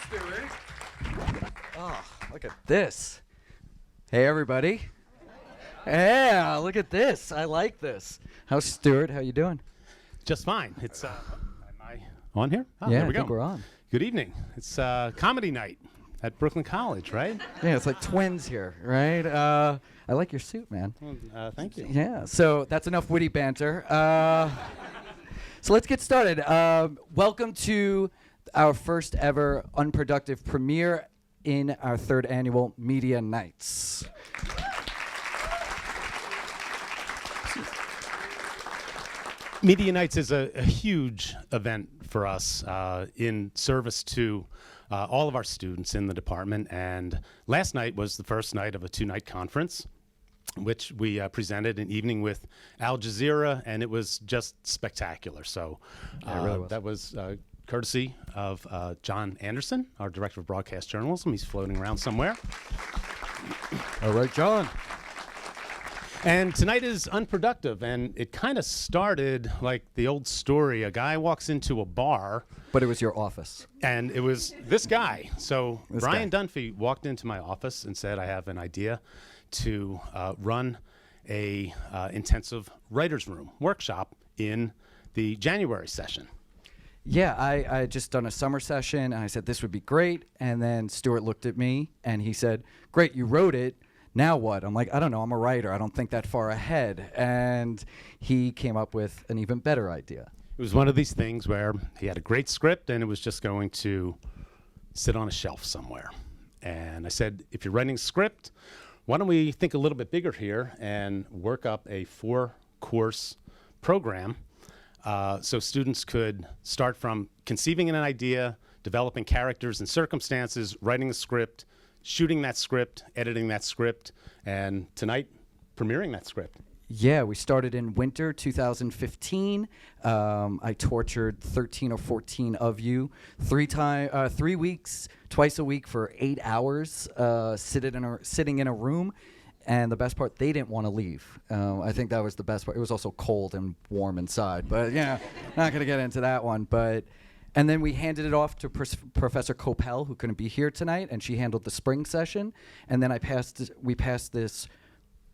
Stuart. Oh, look at this. Hey, everybody. Yeah, look at this. I like this. How's Stuart? How you doing? Just fine. It's am I on here? Oh, Yeah, there we I go. think we're on. Good evening. It's comedy night at Brooklyn College, right? Yeah, it's like twins here, right? I like your suit, man. Thank you. Yeah, so that's enough witty banter. So let's get started. Welcome to our first ever Unproductive premiere in our third annual Media Nights. Media Nights is a huge event for us in service to all of our students in the department. And last night was the first night of a two-night conference, which we presented an evening with Al Jazeera, and it was just spectacular. So Yeah, it really was. that was courtesy of John Anderson, our Director of Broadcast Journalism. He's floating around somewhere. All right, John. And tonight is Unproductive, and it kind of started like the old story. A guy walks into a bar, But it was your office. and it was this guy. So This Brian guy. Dunphy walked into my office and said, I have an idea to run a intensive writer's room workshop in the January session. Yeah, I had just done a summer session, and I said, this would be great. And then Stuart looked at me, and he said, great, you wrote it. Now what? I'm like, I don't know. I'm a writer. I don't think that far ahead. And he came up with an even better idea. It was one of these things where he had a great script, and it was just going to sit on a shelf somewhere. And I said, if you're writing a script, why don't we think a little bit bigger here and work up a 4-course program so students could start from conceiving an idea, developing characters and circumstances, writing a script, shooting that script, editing that script, and tonight, premiering that script. Yeah, we started in winter 2015. I tortured 13 or 14 of you 3 weeks, twice a week for 8 hours, sitting in a room. And the best part, they didn't want to leave. I think that was the best part. It was also cold and warm inside, but yeah, not going to get into that one. And then we handed it off to Professor Coppell, who couldn't be here tonight, and she handled the spring session. And then we passed this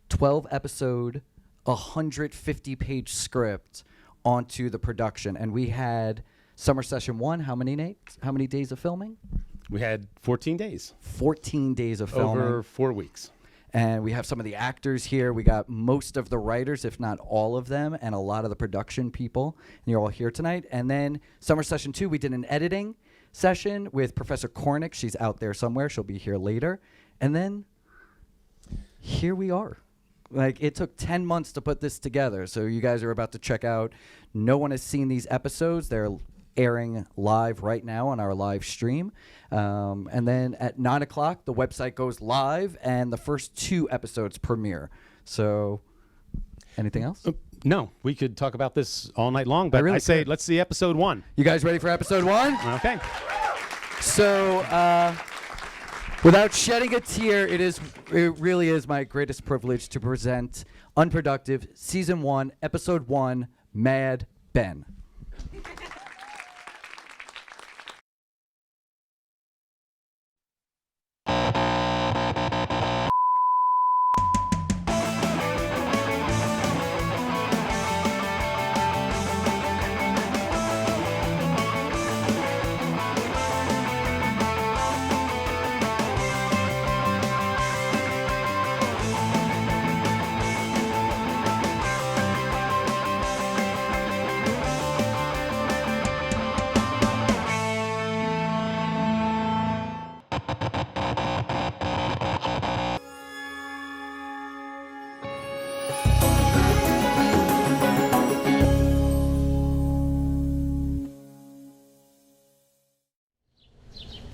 12-episode, 150-page script onto the production. And we had summer session 1, how many days of filming? We had 14 days. 14 days of filming. Over 4 weeks. And we have some of the actors here. We got most of the writers, if not all of them, and a lot of the production people. And you're all here tonight. And then summer session 2, we did an editing session with Professor Cornick. She's out there somewhere. She'll be here later. And then here we are. Like, it took 10 months to put this together. So you guys are about to check out. No one has seen these episodes. They're airing live right now on our live stream. And then at 9 o'clock, the website goes live, and the first 2 episodes premiere. So anything else? No, we could talk about this all night long, but really I say could. let's see episode 1. You guys ready for episode 1? Okay. So without shedding a tear, it really is my greatest privilege to present Unproductive, Season 1, Episode 1, Mad Ben.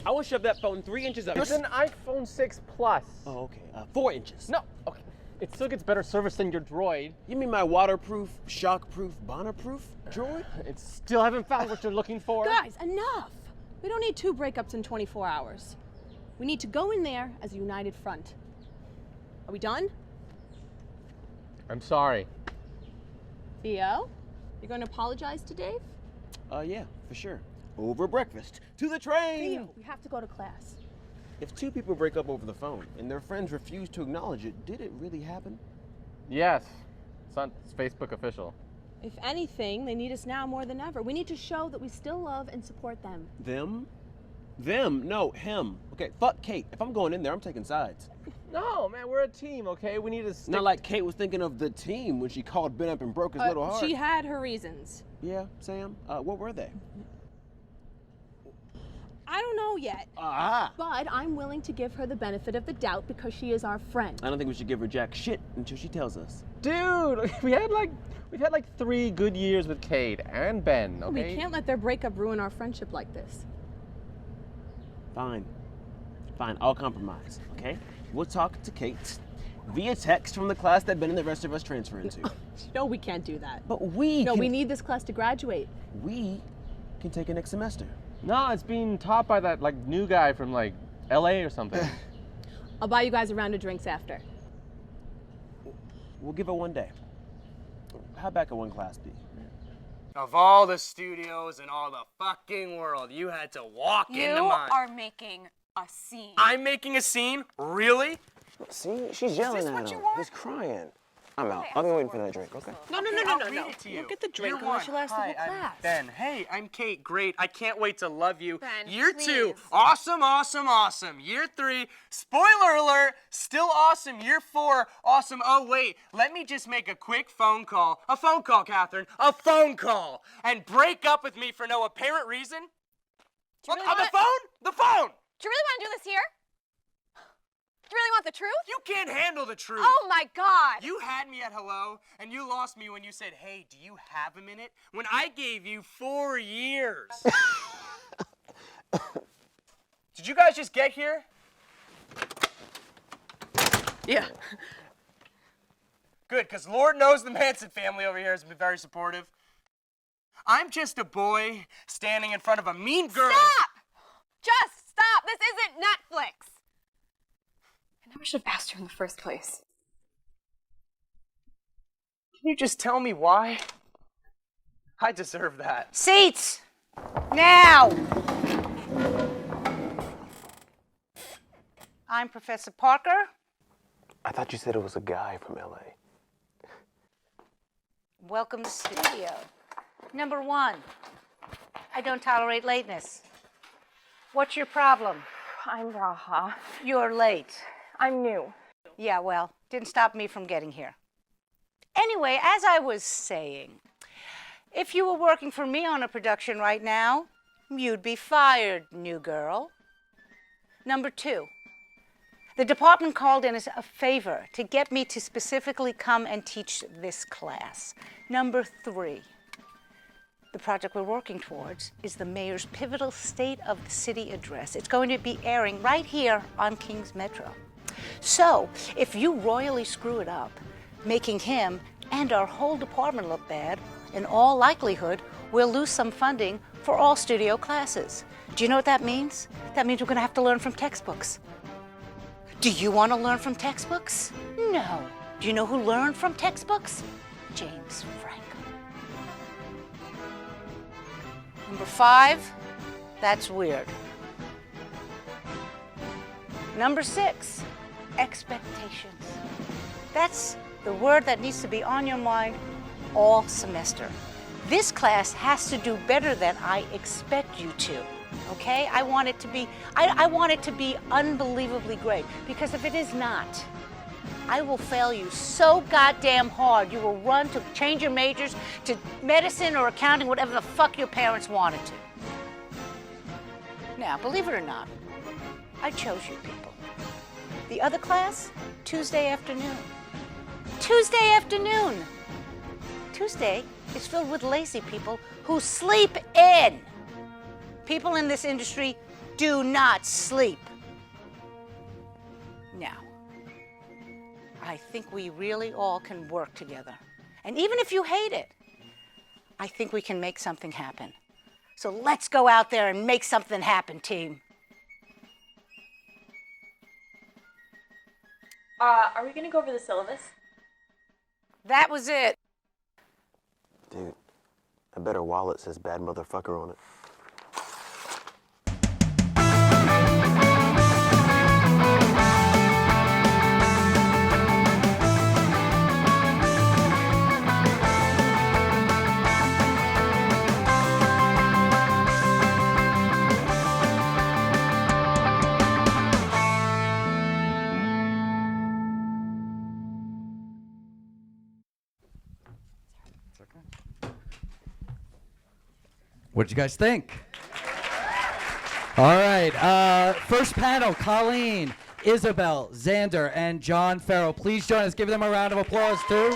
I want to shove that phone 3 inches up. It's an iPhone 6 Plus. Oh, okay. 4 inches. No, okay. It still gets better service than your Droid. You mean my waterproof, shockproof, bonnerproof droid? It still haven't found what you're looking for. Guys, enough! We don't need 2 breakups in 24 hours. We need to go in there as a united front. Are we done? I'm sorry. Theo, you're going to apologize to Dave? Yeah, for sure. over breakfast. To the train! Theo, we have to go to class. If two people break up over the phone and their friends refuse to acknowledge it, did it really happen? Yes. It's Facebook official. If anything, they need us now more than ever. We need to show that we still love and support them. Them? Them? No, him. Okay, fuck Kate. If I'm going in there, I'm taking sides. No, man, we're a team, okay? We need to stick. Not like Kate was thinking of the team when she called Ben up and broke his little heart. She had her reasons. Yeah, Sam? What were they? I don't know yet. Ah! But I'm willing to give her the benefit of the doubt because she is our friend. I don't think we should give her jack shit until she tells us. Dude, we've had like 3 good years with Cade and Ben, okay? We can't let their breakup ruin our friendship like this. Fine. Fine, I'll compromise, okay? We'll talk to Kate via text from the class that Ben and the rest of us transfer into. No, we can't do that. But we No, can... we need this class to graduate. We can take it next semester. No, it's being taught by that new guy from LA or something. I'll buy you guys a round of drinks after. We'll give it one day. How bad can one class be? Of all the studios in all the fucking world, you had to walk into You mine. are making a scene. I'm making a scene? Really? See, she's yelling this at what him. you want? He's crying. I'm out. Okay, I'll be I'm waiting for sorry. that drink, okay? No. I'll read it to you. Look at the drink Year unless one. you last the Hi, whole class. I'm Ben. Hey, I'm Kate. Great. I can't wait to love you. Ben, Year 2. please. Awesome, awesome, awesome. Year 3. Spoiler alert. Still awesome. Year 4. Awesome. Oh, wait. Let me just make a quick phone call. A phone call, Catherine. A phone call. And break up with me for no apparent reason. Do you really On the want- phone? The phone. Do you really want to do this here? Do you really want the truth? You can't handle the truth. Oh my God! You had me at hello, and you lost me when you said, hey, do you have a minute? When I gave you 4 years. Did you guys just get here? Yeah. Good, because Lord knows the Manson family over here has been very supportive. I'm just a boy standing in front of a mean girl. Stop! Just stop! This isn't Netflix! I never should have asked you in the first place. Can you just tell me why? I deserve that. Seats! Now! I'm Professor Parker. I thought you said it was a guy from LA. Welcome to studio. Number 1, I don't tolerate lateness. What's your problem? I'm Raha. You're late. I'm new. Yeah, well, didn't stop me from getting here. Anyway, as I was saying, if you were working for me on a production right now, you'd be fired, new girl. Number 2, the department called in as a favor to get me to specifically come and teach this class. Number 3, the project we're working towards is the mayor's pivotal State of the City address. It's going to be airing right here on King's Metro. So, if you royally screw it up, making him and our whole department look bad, in all likelihood, we'll lose some funding for all studio classes. Do you know what that means? That means we're going to have to learn from textbooks. Do you want to learn from textbooks? No. Do you know who learned from textbooks? James Franco. Number 5, that's weird. Number 6, expectations. That's the word that needs to be on your mind all semester. This class has to do better than I expect you to, okay? I want it to be unbelievably great, because if it is not, I will fail you so goddamn hard you will run to change your majors to medicine or accounting, whatever the fuck your parents wanted to. Now, believe it or not, I chose you people. The other class, Tuesday afternoon. Tuesday afternoon! Tuesday is filled with lazy people who sleep in. People in this industry do not sleep. Now, I think we really all can work together. And even if you hate it, I think we can make something happen. So let's go out there and make something happen, team. Are we gonna go over the syllabus? That was it. Dude, I bet her wallet says bad motherfucker on it. What did you guys think? All right, first panel, Colleen, Isabel, Xander, and John Farrell. Please join us. Give them a round of applause, too.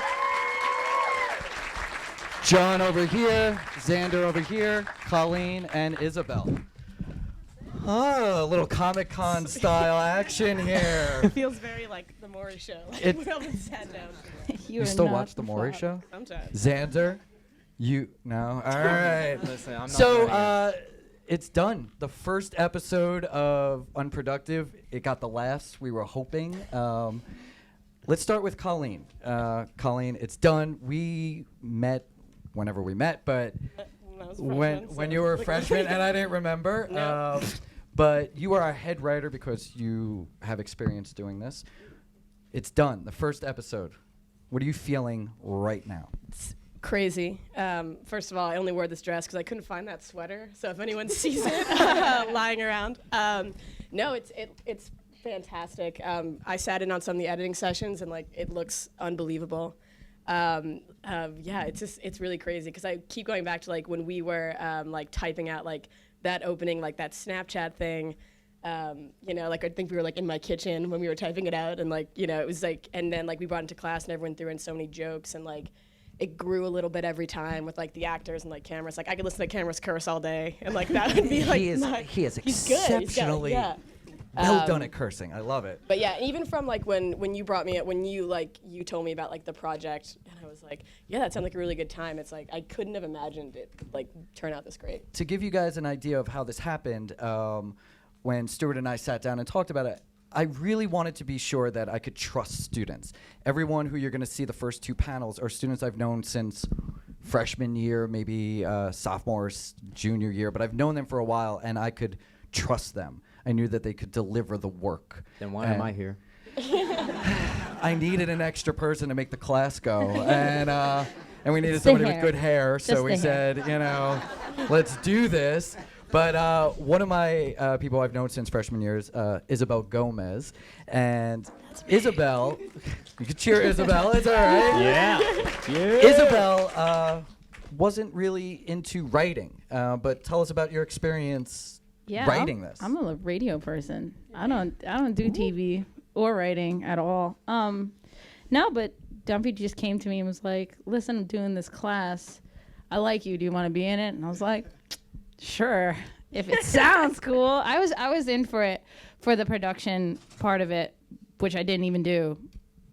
John over here, Xander over here, Colleen, and Isabel. Oh, a little Comic-Con style action here. It feels very like the Maury show. We're all been sat down. You still watch the Maury show? Sometimes. Xander, you no. All right. Listen, I'm not So it's done. The first episode of Unproductive. It got the laughs we were hoping. Let's start with Colleen. Colleen, it's done. We met whenever we met, but when you were a freshman, and I didn't remember. No. But you are our head writer because you have experience doing this. It's done. The first episode. What are you feeling right now? It's crazy. First of all, I only wore this dress because I couldn't find that sweater. So if anyone sees it lying around, no, it's fantastic. I sat in on some of the editing sessions and like it looks unbelievable. Yeah, it's really crazy because I keep going back to like when we were like typing out like that opening, like that Snapchat thing. You know, like I think we were like in my kitchen when we were typing it out, and like, you know, it was like, and then like we brought it to class and everyone threw in so many jokes, and like it grew a little bit every time with like the actors and like cameras. Like I could listen to cameras curse all day, and like that would be like he is he's exceptionally good. Yeah. well done at cursing. I love it. But yeah, even from like when you brought me up, when you told me about like the project, and I was like, yeah, that sounded like a really good time. It's like I couldn't have imagined it like turn out this great. To give you guys an idea of how this happened, when Stuart and I sat down and talked about it, I really wanted to be sure that I could trust students. Everyone who you're going to see the first two panels are students I've known since freshman year, maybe sophomore, junior year, but I've known them for a while, and I could trust them. I knew that they could deliver the work. Then why am I here? I needed an extra person to make the class go, and we needed somebody with good hair, so we said, you know, let's do this. But one of my people I've known since freshman year is Isabel Gomez. And Isabel, you can cheer Isabel, it's all right. Yeah. Isabel wasn't really into writing, but tell us about your experience writing this. I'm a radio person. I don't do TV or writing at all. No, but Dumpy just came to me and was like, listen, I'm doing this class. I like you. Do you want to be in it? And I was like, sure, if it sounds cool. I was in for it for the production part of it, which I didn't even do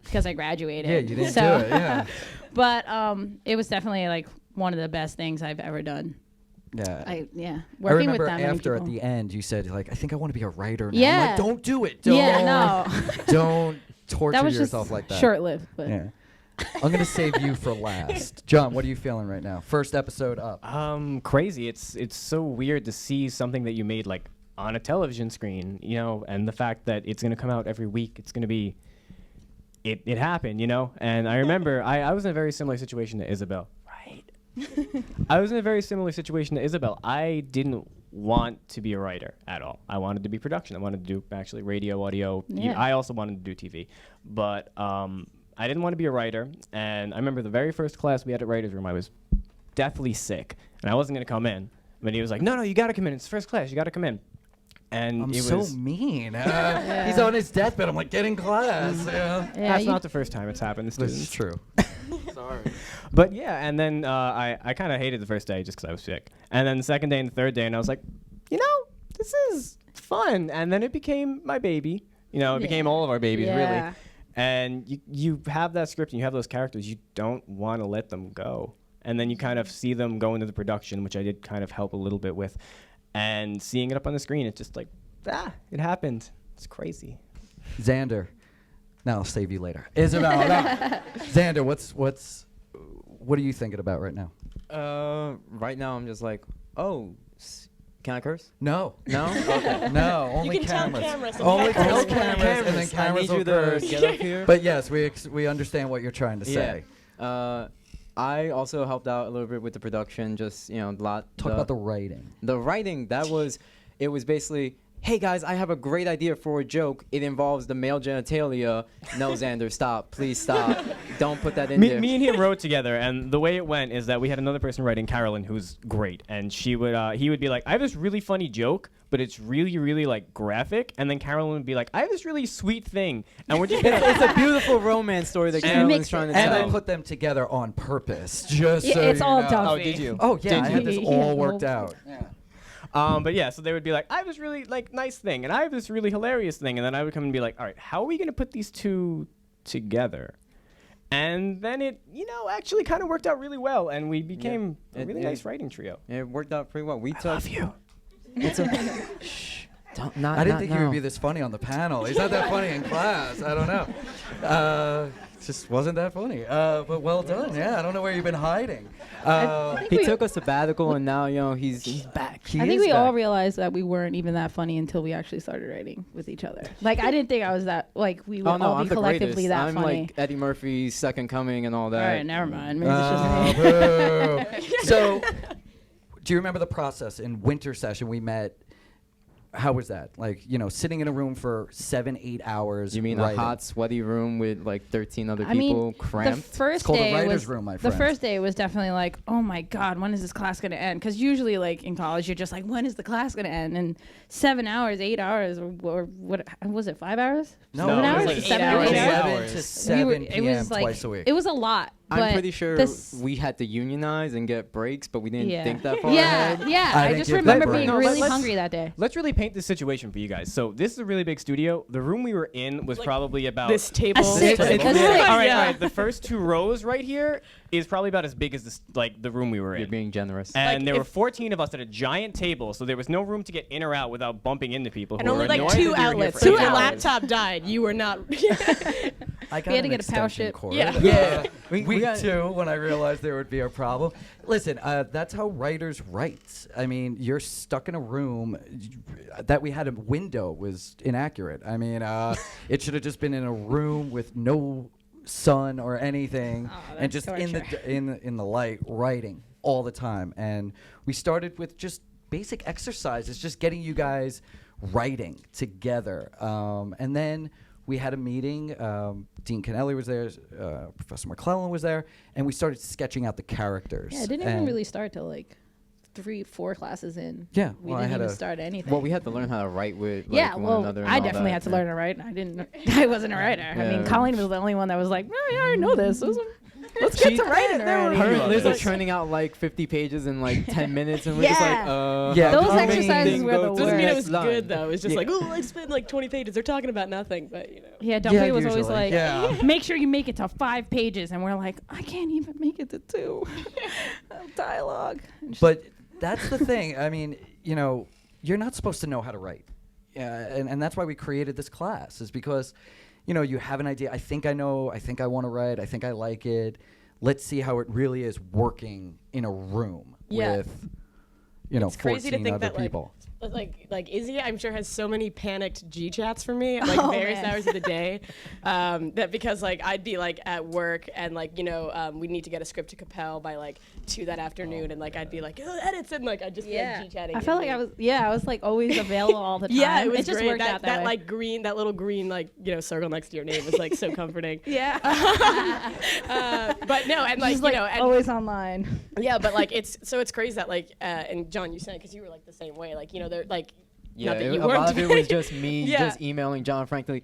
because I graduated. Yeah, you didn't do it, yeah. But it was definitely like one of the best things I've ever done. Yeah. Working remember with that many after at people. the end you said like, I think I want to be a writer now. Yeah. I'm like, don't do it. Don't, don't torture that was yourself just like that. short-lived. But. Yeah. I'm gonna save you for last. John, what are you feeling right now? First episode up. Crazy. It's so weird to see something that you made like on a television screen, you know, and the fact that it's gonna come out every week. It's gonna be. It happened, you know, and I remember I was in a very similar situation to Isabel. Right. I was in a very similar situation to Isabel. I didn't want to be a writer at all. I wanted to be production. I wanted to do actually radio, audio. Yeah. I also wanted to do TV, but I didn't want to be a writer, and I remember the very first class we had at Writer's Room, I was deathly sick, and I wasn't going to come in. But he was like, no, you got to come in. It's first class. You got to come in. And I'm it so was mean. He's on his deathbed. I'm like, get in class. That's not the first time it's happened to students. This is true. Sorry. But yeah, and then I kind of hated the first day just because I was sick. And then the second day and the third day, and I was like, you know, this is fun. And then it became my baby. You know, it became all of our babies, really. And you have that script and you have those characters. You don't want to let them go. And then you kind of see them go into the production, which I did kind of help a little bit with. And seeing it up on the screen, it's just like, it happened. It's crazy. Xander. Now I'll save you later. Isabel. No. Xander, what are you thinking about right now? Right now I'm just like, oh, can I curse? No. No? Okay. No, only you can cameras. Tell cameras Only cameras. cameras, and then I cameras need will you to curse. get up here. But yes, we understand what you're trying to say. I also helped out a little bit with the production, just, you know, Talk about the writing. The writing, it was basically, hey guys, I have a great idea for a joke. It involves the male genitalia. No, Xander, stop. Please stop. don't put that in Me, there. me and him wrote together, and the way it went is that we had another person writing, Carolyn, who's great, and he would be like, I have this really funny joke, but it's really, really like graphic, and then Carolyn would be like, I have this really sweet thing, and we're just It's a beautiful romance story that Carolyn's trying to And tell. I put them together on purpose, just Yeah, so it's you all know. Dumpy. Oh, did you? Oh yeah, Did I had you? this Yeah, all the worked whole- out. Yeah. But yeah, so they would be like, I have this really like nice thing, and I have this really hilarious thing, and then I would come and be like, all right, how are we gonna put these two together? And then it, actually kind of worked out really well, and we became a really nice writing trio. It worked out pretty well. We I love you. It's a. Shh. Don't, not, I didn't not think now. he would be this funny on the panel. He's not that funny in class. I don't know. Just wasn't that funny. But well done. Yeah, I don't know where you've been hiding. He took a sabbatical, and now he's back. I think we all realized that we weren't even that funny until we actually started writing with each other. Like, I didn't think I was that, like, we would Oh no, all I'm be the collectively greatest. that I'm funny. like Eddie Murphy's Second Coming and all that. All right, never mind. Maybe it's just me. Boo. So, do you remember the process? In winter session, we met. How was that? Like, sitting in a room for 7-8 hours. You mean writing. a hot, sweaty room with like 13 other I people mean, cramped? the first called a day writer's was room, my the friend. first day was definitely like, oh my god, when is this class gonna end? Because usually, like in college, you're just like, when is the class gonna end? And 7 hours, 8 hours, or what was it? 5 hours? No, 7 it was hours? like 7 8 hours? hours. 8 hours? 7 to 7 p.m. It was like, twice a week. It was a lot. I'm but pretty sure this- we had to unionize and get breaks, but we didn't yeah. think that far Yeah, ahead. yeah. I I didn't just give remember that being break. really let's- hungry that day. Let's really paint the situation for you guys. So this is a really big studio. The room we were in was probably about This table. six. It's That's big. right. All right, Yeah. all right. The first 2 rows right here is probably about as big as this, like the room we were You're in. being generous. And Like, there were if- 14 of us at a giant table, so there was no room to get in or out without bumping into people. And who only were like annoyed 2 that we were here outlets. for So 8 if your hours. laptop died, you were not. I got We had to an get a power extension ship. cord. Yeah. Yeah. Week We got- 2, when I realized there would be a problem. Listen, that's how writers write. I mean, you're stuck in a room. That we had a window was inaccurate. I mean, it should have just been in a room with no sun or anything, and that's just in the light writing all the time. And we started with just basic exercises, just getting you guys writing together, and then we had a meeting. Dean Kennelly was there, Professor McClellan was there, and we started sketching out the characters. Yeah, it didn't even And- really start till like 3-4 classes in. Yeah, we well, I didn't had even a- start anything. Well, we had to learn how to write with like, yeah, one well, another. And I all definitely that. had to learn to write. I didn't. I wasn't a writer. I mean, Yeah. Colleen was the only one that was like, "Oh, yeah, I know this. Let's get to writing already." Her and Liz are Like- churning out like 50 pages in like 10 minutes, and we're just like, Yeah, those how many exercises things were go the to Doesn't mean it next was line? good though. It's just Yeah. like, oh, I spent like 20 pages. They're talking about nothing, but Yeah, Dumpy was always usually. like, Yeah. "Make sure you make it to 5 pages," and we're like, "I can't even make it to 2." Dialogue. And just- But that's the thing. I mean, you're not supposed to know how to write. And that's why we created this class, is because, you have an idea. I think I know. I think I want to write. I think I like it. Let's see how it really is working in a room Yeah. with, it's crazy 14 to think other that people. like Izzy, I'm sure has so many panicked G chats for me at like Oh, various man. hours of the day, that because like I'd be like at work and like we need to get a script to Capel by like 2 that afternoon, and like I'd be like, oh, edits, and like I'd just be like G chatting. I felt like I was like always available all the time. Yeah, it was just great. worked out that way. like green, that little green like circle next to your name is like so comforting. Yeah. But no, and like Just, like, and always online. yeah, but like it's crazy that like and John, you said because you were like the same way, like they're like. Yeah, not that you a lot weren't, of it was just me Yeah. just emailing John frantically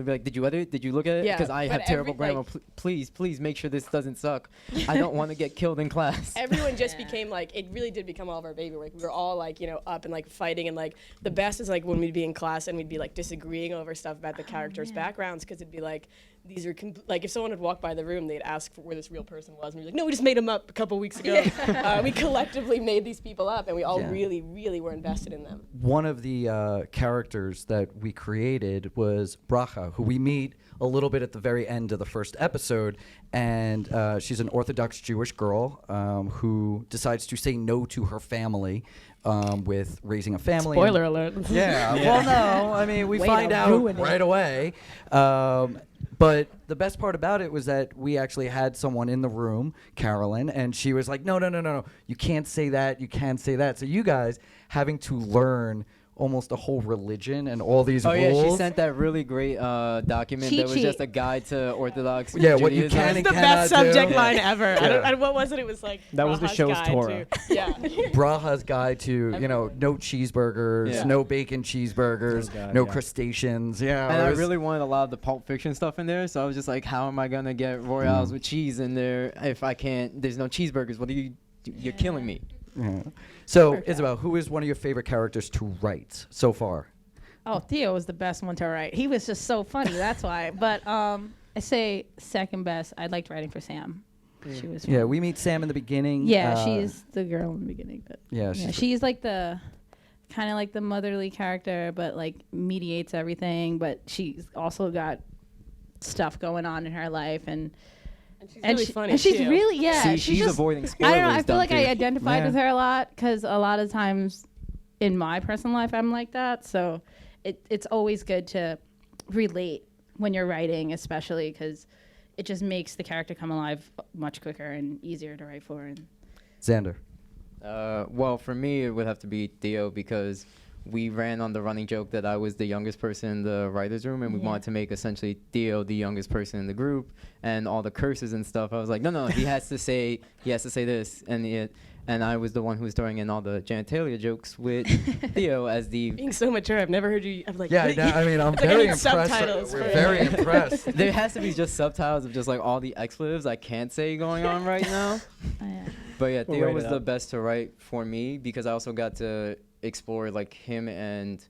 be like, did you edit it? Did you look at it? Yeah, Because I have but terrible every, grammar. Please make sure this doesn't suck. I don't want to get killed in class. Everyone just became like, it really did become all of our baby work. We were all like, up and like fighting, and like the best is like when we'd be in class and we'd be like disagreeing over stuff about the characters' backgrounds, because it'd be like, these are like if someone would walk by the room, they'd ask for where this real person was, and we'd be like, no, we just made him up a couple weeks ago. We collectively made these people up, and we all really, really were invested in them. One of the characters that we created was Bracha, who we meet a little bit at the very end of the first episode, and she's an Orthodox Jewish girl who decides to say no to her family with raising a family. Spoiler alert. Yeah. Well, no. I mean, we Way find to out ruin it. right away. But the best part about it was that we actually had someone in the room, Carolyn, and she was like, no. You can't say that. You can't say that. So you guys having to learn almost a whole religion and all these Oh rules. yeah, she sent that really great document Cheat that was sheet. just a guide to Orthodox. Yeah, what you Judaism. can That's and the cannot best subject do. line ever. What was it? It was like That was the Braha's show's guide Torah. to- yeah. Braha's guide to, no cheeseburgers, Yeah. no bacon cheeseburgers, Oh, God, no yeah. crustaceans. Yeah, And it I was- really wanted a lot of the Pulp Fiction stuff in there, so I was just like, how am I gonna get Royales with cheese in there if I can't? There's no cheeseburgers. What are you? You're killing me. Yeah. So, Isabel, who is one of your favorite characters to write so far? Oh, Theo was the best one to write. He was just so funny. That's why. But I say second best. I liked writing for Sam. She was. Yeah, fun. we meet Sam in the beginning. Yeah, she's the girl in the beginning. But Yeah, she's like the kind of like the motherly character, but like mediates everything. But she's also got stuff going on in her life, and she's really funny, And she's too. really See, she's she's just, avoiding I don't know. I spoilers, feel like I Dumpy. identified Yeah. with her a lot because a lot of times in my personal life I'm like that. So it's always good to relate when you're writing, especially because it just makes the character come alive much quicker and easier to write for. And Xander. Well, for me, it would have to be Theo because we ran on the running joke that I was the youngest person in the writer's room, and we Yeah. wanted to make essentially Theo the youngest person in the group, and all the curses and stuff. I was like, no, he has to say this, and I was the one who was throwing in all the genitalia jokes with Theo as the. Being so mature, I've never heard you. I'm like, Yeah, I mean, I'm it's like I very need impressed. subtitles We're for very it. impressed. There has to be just subtitles of just like all the expletives I can't say going on right now. But yeah, We'll Theo write was it the up. best to write for me because I also got to explore like him and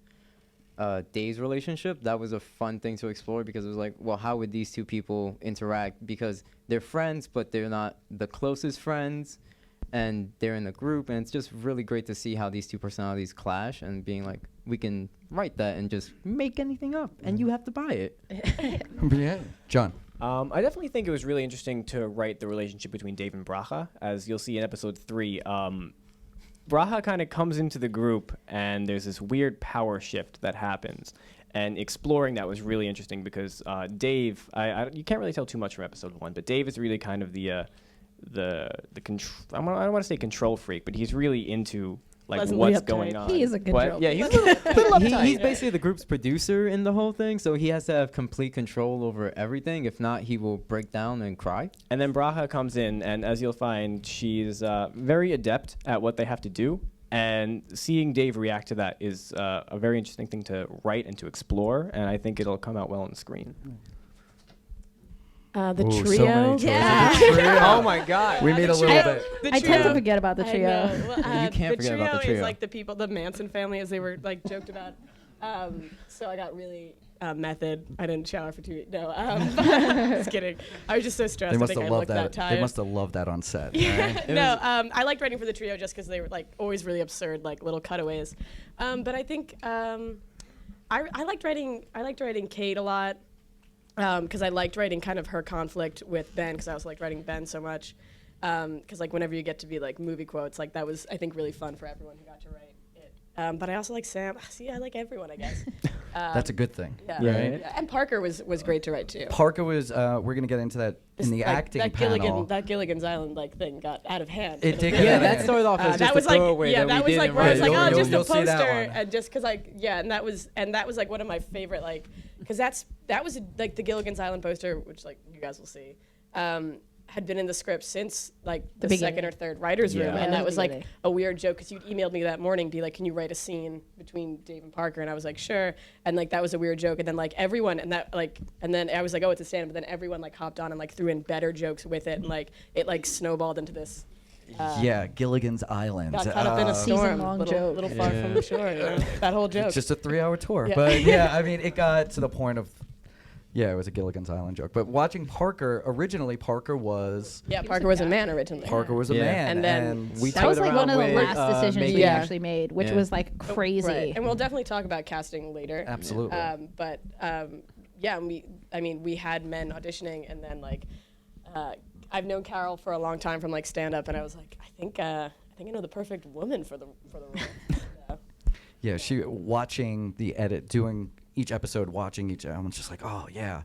Dave's relationship. That was a fun thing to explore because it was like, well, how would these two people interact? Because they're friends, but they're not the closest friends, and they're in a group, and it's just really great to see how these two personalities clash and being like, we can write that and just make anything up, and you have to buy it. Yeah. John. I definitely think it was really interesting to write the relationship between Dave and Braha, as you'll see in episode 3. Braha kind of comes into the group, and there's this weird power shift that happens. And exploring that was really interesting because Dave, you can't really tell too much from episode 1, but Dave is really kind of the control. I don't want to say control freak, but he's really into like Pleasantly what's uptight. going on. He is a What? control Yeah, he's He's basically the group's producer in the whole thing, so he has to have complete control over everything. If not, he will break down and cry. And then Braha comes in, and as you'll find, she's very adept at what they have to do. And seeing Dave react to that is a very interesting thing to write and to explore, and I think it'll come out well on the screen. The Ooh, so trio. many choices. Yeah. The trio. Oh my God! We meet a little bit. I tend to forget about the trio. You can't forget about the trio. Is like the people, the Manson family, as they were like joked about. So I got really method. I didn't shower for 2 weeks. No, just kidding. I was just so stressed. They I must think have I loved looked that. tired. They must have loved that on set. Right? No, I liked writing for the trio just because they were like always really absurd, like little cutaways. But I think I liked writing. I liked writing Kate a lot because I liked writing kind of her conflict with Ben because I was like writing Ben so much. Because like whenever you get to be like movie quotes, like that was I think really fun for everyone who got to write it. But I also like Sam. See, I like everyone, I guess. That's a good thing. Yeah, Right. yeah. And Parker was great to write too. Parker was. We're gonna get into that in the Like, acting that panel. Gilligan's Island like thing got out of hand. It did get Yeah, out of that hand. started off as that just a was like throwaway yeah, that that we was like didn't where I was write. like, oh, just a you'll see that poster, one. and just because like yeah, and that was like one of my favorite like because that was like the Gilligan's Island poster, which like you guys will see, had been in the script since like the beginning. second or third writers room, Yeah. and Yeah, that the was like beginning. a weird joke because you'd emailed me that morning, be like, can you write a scene between Dave and Parker, and I was like, sure, and like that was a weird joke, and then like everyone, and that like, and then I was like, oh, it's a stand, but then everyone like hopped on and like threw in better jokes with it, and like it like snowballed into this. Yeah, Gilligan's Island. Got caught up in a storm, Season-long joke. little far from the shore. You know? That whole joke. It's just a 3-hour tour. Yeah. But yeah, I mean, it got to the point of, yeah, it was a Gilligan's Island joke. But watching Parker, originally Parker was Parker was a man originally. Parker was a Yeah. man, And then We That was toyed like one of around the with, last decisions making- we Yeah. actually made, which Yeah. was like crazy. Right. And we'll definitely talk about casting later. Absolutely. Yeah, we had men auditioning, and then like, I've known Carol for a long time from like stand up, and I was like, I think I know the perfect woman for the role. Yeah, she watching the edit, doing each episode, watching each. I was just like, oh yeah,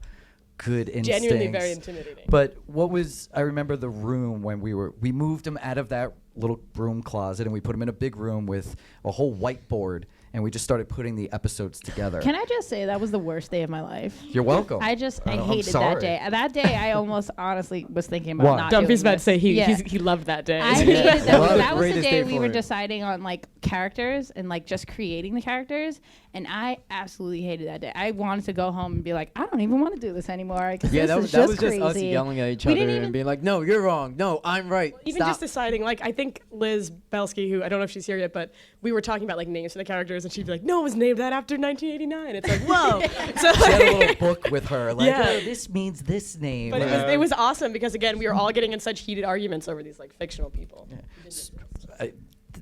good instincts. Genuinely very intimidating. But what was I remember the room when we moved him out of that little broom closet, and we put them in a big room with a whole whiteboard, and we just started putting the episodes together. Can I just say that was the worst day of my life? You're welcome. I I'm hated sorry. that day. That day, I almost honestly was thinking about Why? not Dumpy's doing about to say this. he loved that day. I hated that. Well, That was the greatest day day we for were it. deciding on like characters and like just creating the characters, and I absolutely hated that day. I wanted to go home and be like, I don't even want to do this anymore. Yeah, that was just crazy. us yelling at each We other didn't and even- being like, no, you're wrong. No, I'm right. Even Stop. just deciding, like, I think Liz Belsky, who I don't know if she's here yet, but we were talking about like names for the characters, and she'd be like, "No, it was named that after 1989." It's like, whoa. So She had a little book with her, like, Yeah. oh, this means this name. But it was awesome because again, we were all getting in such heated arguments over these like fictional people.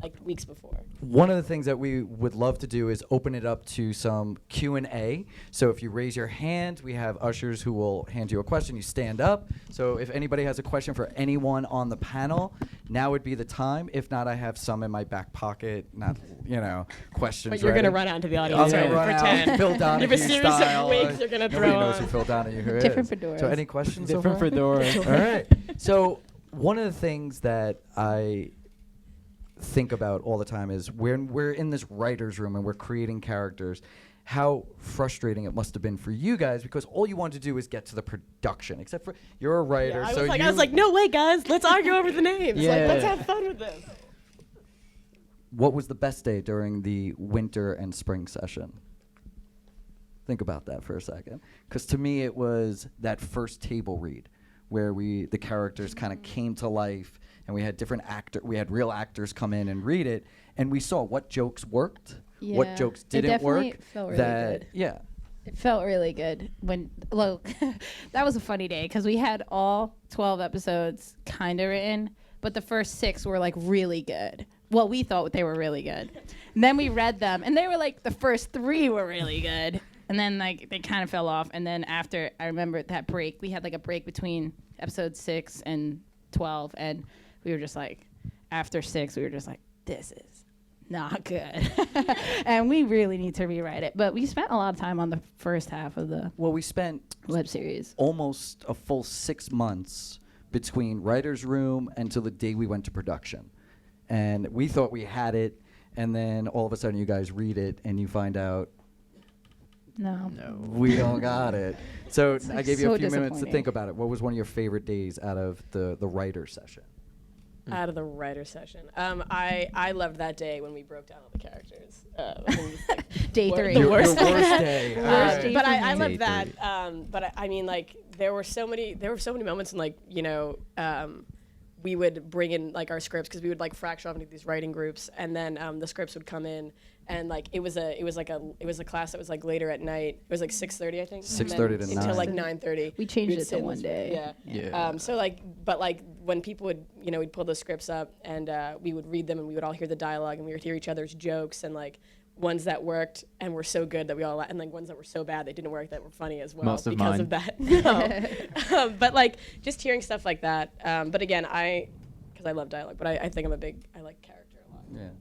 Like weeks before. One of the things that we would love to do is open it up to some Q&A. So if you raise your hand, we have ushers who will hand you a question. You stand up. So if anybody has a question for anyone on the panel, now would be the time. If not, I have some in my back pocket, not, questions. But you're ready. going to run out into the audience I'm and gonna run pretend. out, Phil You Donahue have a series style. of wigs you're going to Nobody throw knows on. who Phil Donahue is. Different fedoras. So any questions Different so far? fedoras. All right. So one of the things that I think about all the time is when we're in this writer's room and we're creating characters, how frustrating it must have been for you guys, because all you want to do is get to the production, except for you're a writer. Yeah, so I was like, no way, guys, let's argue over the names. Yeah. Like, let's have fun with this. what was the best day during the winter and spring session? Think about that for a second, because to me it was that first table read where the characters kind of came to life, and we had real actors come in and read it, and we saw what jokes worked, what Yeah. jokes It didn't definitely work. felt really that good. yeah. It felt really good that was a funny day because we had all 12 episodes kind of written, but the first 6 were like really good. Well, we thought they were really good. And then we read them, and they were like the first 3 were really good. And then like they kind of fell off. And then after, I remember that break, we had like a break between episode 6 and 12, and we were just like, after 6, we were just like, this is not good. And we really need to rewrite it. But we spent a lot of time on the first half of the Well, we spent web series. almost a full 6 months between writer's room until the day we went to production. And we thought we had it, and then all of a sudden you guys read it and you find out No. we don't got it. So It's, I like, gave you so a few minutes to disappointing. think about it. What was one of your favorite days out of the writer session? Out of the writer session. I loved that day when we broke down all the characters. I think it was, like, Day 3. The worst Your worst day. Worst Alright. day But for I me. love Day that. 3. But I mean, like, there were so many moments, and like, we would bring in like our scripts because we would like fracture off into these writing groups, and then the scripts would come in, and like it was a class that was like later at night. It was like 6:30, I think. 6:30 to until 9. like 9:30. We changed We'd it sit to in one this- day. Yeah. Yeah. So like, but like when people would, we'd pull those scripts up, and we would read them, and we would all hear the dialogue, and we would hear each other's jokes, and like ones that worked and were so good that we all, and like ones that were so bad they didn't work that were funny as well. Most of because mine. of that. No. But like just hearing stuff like that. But again, because I love dialogue, but I think I like character a lot.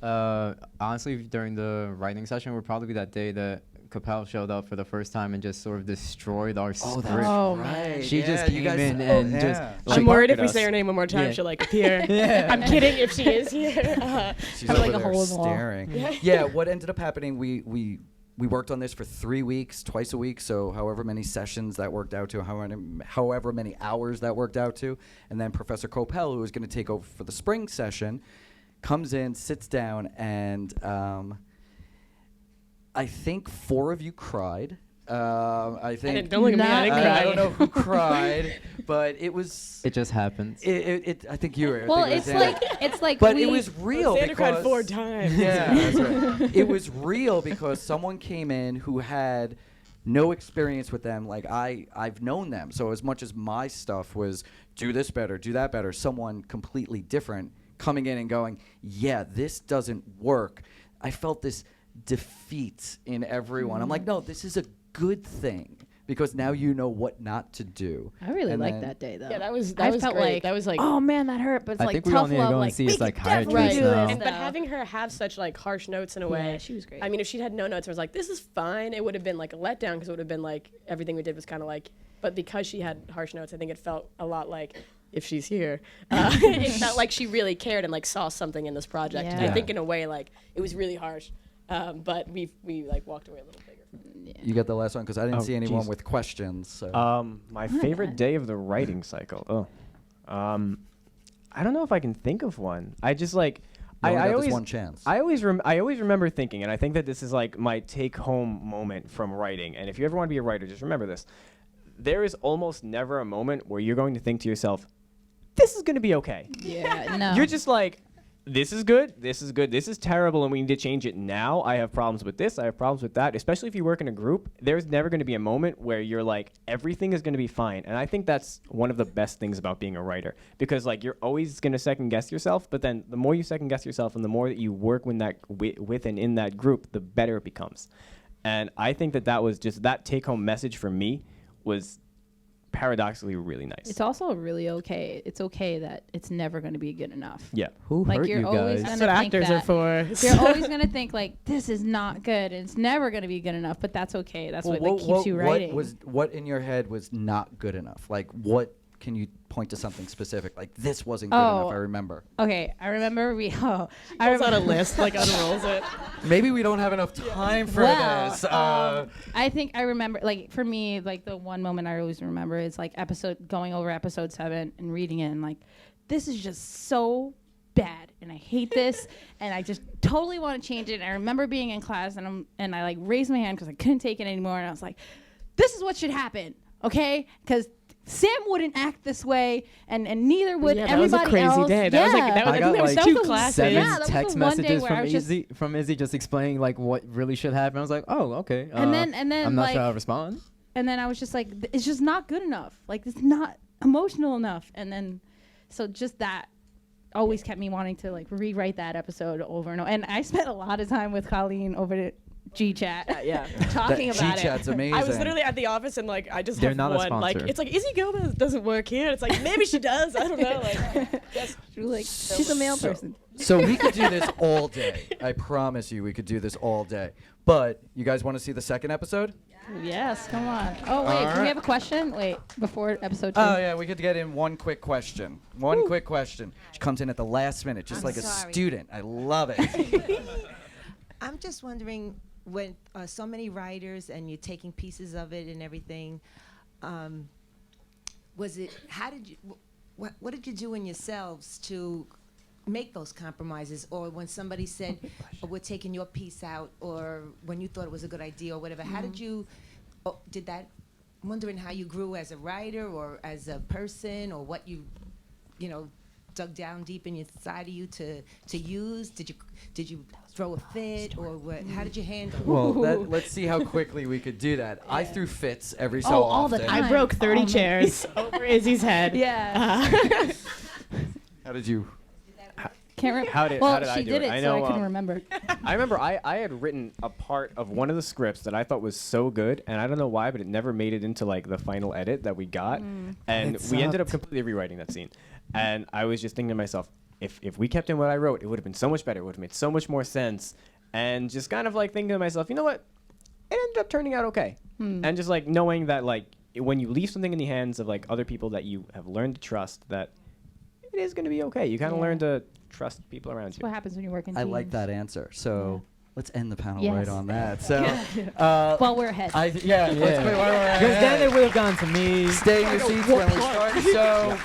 Yeah. Honestly, during the writing session would probably be that day that Capel showed up for the first time and just sort of destroyed our Oh, script. that's Oh, right. She just Yeah, you came guys- in and yeah. just. I'm worried if we us. say her name one more time, Yeah. she'll like appear. Yeah. I'm kidding if she is here. She's Have, over like, a there hole in the wall. staring. Yeah, what ended up happening, we worked on this for 3 weeks, twice a week, so however many sessions that worked out to, however many hours that worked out to, and then Professor Coppell, who was going to take over for the spring session, comes in, sits down, and I think 4 of you cried. I think Don't look at me, I didn't I cry. don't know who cried, but it was. It just happens. I think you were. I Well, think it was it's like but we, it was real. Sandra cried because 4 times. Yeah, that's right. It was real because someone came in who had no experience with them. Like I've known them. So as much as my stuff was do this better, do that better, someone completely different coming in and going, yeah, this doesn't work. I felt this defeat in everyone. I'm like, no, this is a good thing because now you know what not to do. I really And liked then- that day though. Yeah, that was I was felt great. like That was like oh man, that hurt. But it's I like think we all tough need to love. go and Like see we a could psychiatrist definitely do now. this. But though. having her have such like harsh notes in a way. Yeah, she was great. I mean, if she'd had no notes, I was like, this is fine. It would have been like a letdown because it would have been like everything we did was kind of like. But because she had harsh notes, I think it felt a lot like if she's here, it felt like she really cared and like saw something in this project. Yeah. I think in a way like it was really harsh, but we like walked away a little bigger. You get the last one because I didn't Oh, see anyone geez. with questions. So. My favorite day of the writing cycle. I don't know if I can think of one. I just like. You only got this always one chance. I always remember thinking, and I think that this is like my take-home moment from writing. And if you ever want to be a writer, just remember this: there is almost never a moment where you're going to think to yourself, "This is going to be okay." Yeah, no. You're just like, "This is good. This is good. This is terrible, and we need to change it now." I have problems with this. I have problems with that. Especially if you work in a group, there's never going to be a moment where you're like, everything is going to be fine. And I think that's one of the best things about being a writer, because like you're always going to second guess yourself. But then the more you second guess yourself, and the more that you work with and in that group, the better it becomes. And I think that was just that take-home message for me was paradoxically really nice. It's also really okay. It's okay that it's never going to be good enough. Yeah. Who Like hurt you're you always guys? going That's to what think actors are that. for. You're always going to think like this is not good. And it's never going to be good enough. But that's okay. That's what like, keeps you writing. What in your head was not good enough? Like, what can you point to something specific? Like, this wasn't good enough. I remember. Okay, I remember I Pulls remember out a list, like unrolls it. Maybe we don't have enough time for this. I think I remember, like, for me, like, the one moment I always remember is, like, going over episode 7 and reading it and, like, this is just so bad and I hate this and I just totally want to change it. And I remember being in class and I, like, raised my hand because I couldn't take it anymore. And I was like, this is what should happen, okay? Because Sam wouldn't act this way, and neither would everybody else. That was a crazy day. That was like I got there was like 2 classes. 7 Yeah, that was text the one day messages where I was from Izzy just explaining like what really should happen. I was like, oh, okay. And then I'm not like, sure how to respond. And then I was just like, it's just not good enough. Like, it's not emotional enough. And then, so just that always kept me wanting to, like, rewrite that episode over and over. And I spent a lot of time with Colleen over the G-Chat. Yeah. Talking about G-Chat's it. amazing. I was literally at the office and like I just They're have not a one. Like sponsor. it's like Izzy Gomez doesn't work here. It's like maybe she does. I don't know. Like She was like, she's a male person. So we could do this all day. I promise you, we could do this all day. But you guys want to see the second episode? Yes, come on. Oh, wait, All do right. we have a question? Wait, before episode 2. Oh, yeah, we could get in one quick question. One quick question. She comes in at the last minute, just like a student. I love it. I'm just wondering, when so many writers and you're taking pieces of it and everything, how did you, what did you do in yourselves to make those compromises? Or when somebody said, we're taking your piece out, or when you thought it was a good idea or whatever, how did you, did that, I'm wondering how you grew as a writer or as a person, or what you dug down deep in inside of you to use? Did you throw a fit, or what? How did you handle it? Well, let's see how quickly we could do that. I threw fits every so all often. the time. I broke 30 chairs over Izzy's head. Yeah. How did you? Can't remember. How did well, I she do did it? it, I so know, I couldn't remember. I remember I had written a part of one of the scripts that I thought was so good, and I don't know why, but it never made it into like the final edit that we got, and we ended up completely rewriting that scene. And I was just thinking to myself, if we kept in what I wrote, it would have been so much better. It would have made so much more sense. And just kind of like thinking to myself, you know what? It ended up turning out okay. And just like knowing that like when you leave something in the hands of like other people that you have learned to trust, that it is going to be okay. You kind of learn to trust people around you. What happens when you work in I teams. like that answer. So let's end the panel Yes. right on that. So, Well, we're ahead. let's quit while we're ahead. Because then it would have gone to me. Stay in your seats when we start. So,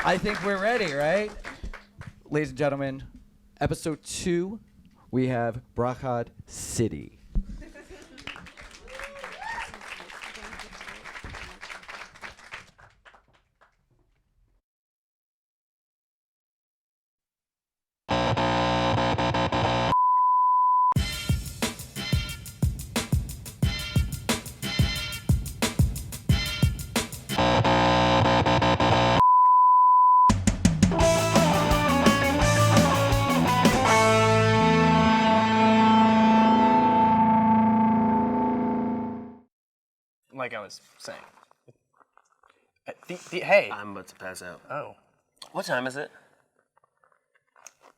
I think we're ready, right? Ladies and gentlemen, episode 2, we have Brachad City. Like I was saying. Hey. I'm about to pass out. Oh. What time is it?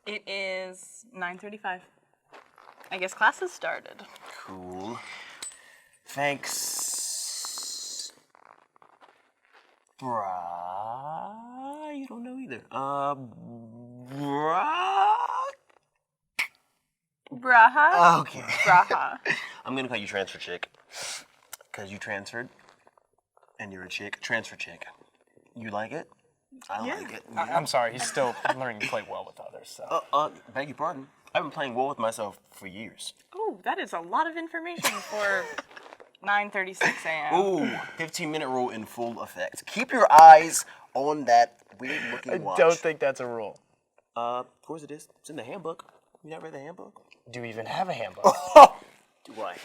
It is 9:35. I guess class has started. Cool. Thanks, Brian. you don't know either. Braha? Okay. Braha. I'm gonna call you transfer chick. Cause you transferred, and you're a chick. Transfer chick. You like it? I like it. I'm sorry, he's still learning to play well with others, so. Beg your pardon. I've been playing well with myself for years. Oh, that is a lot of information for 9:36 a.m. Ooh, 15-minute rule in full effect. Keep your eyes on that weird-looking watch. I don't think that's a rule. Of course it is. It's in the handbook. You not read the handbook? Do you even have a handbook? Do I?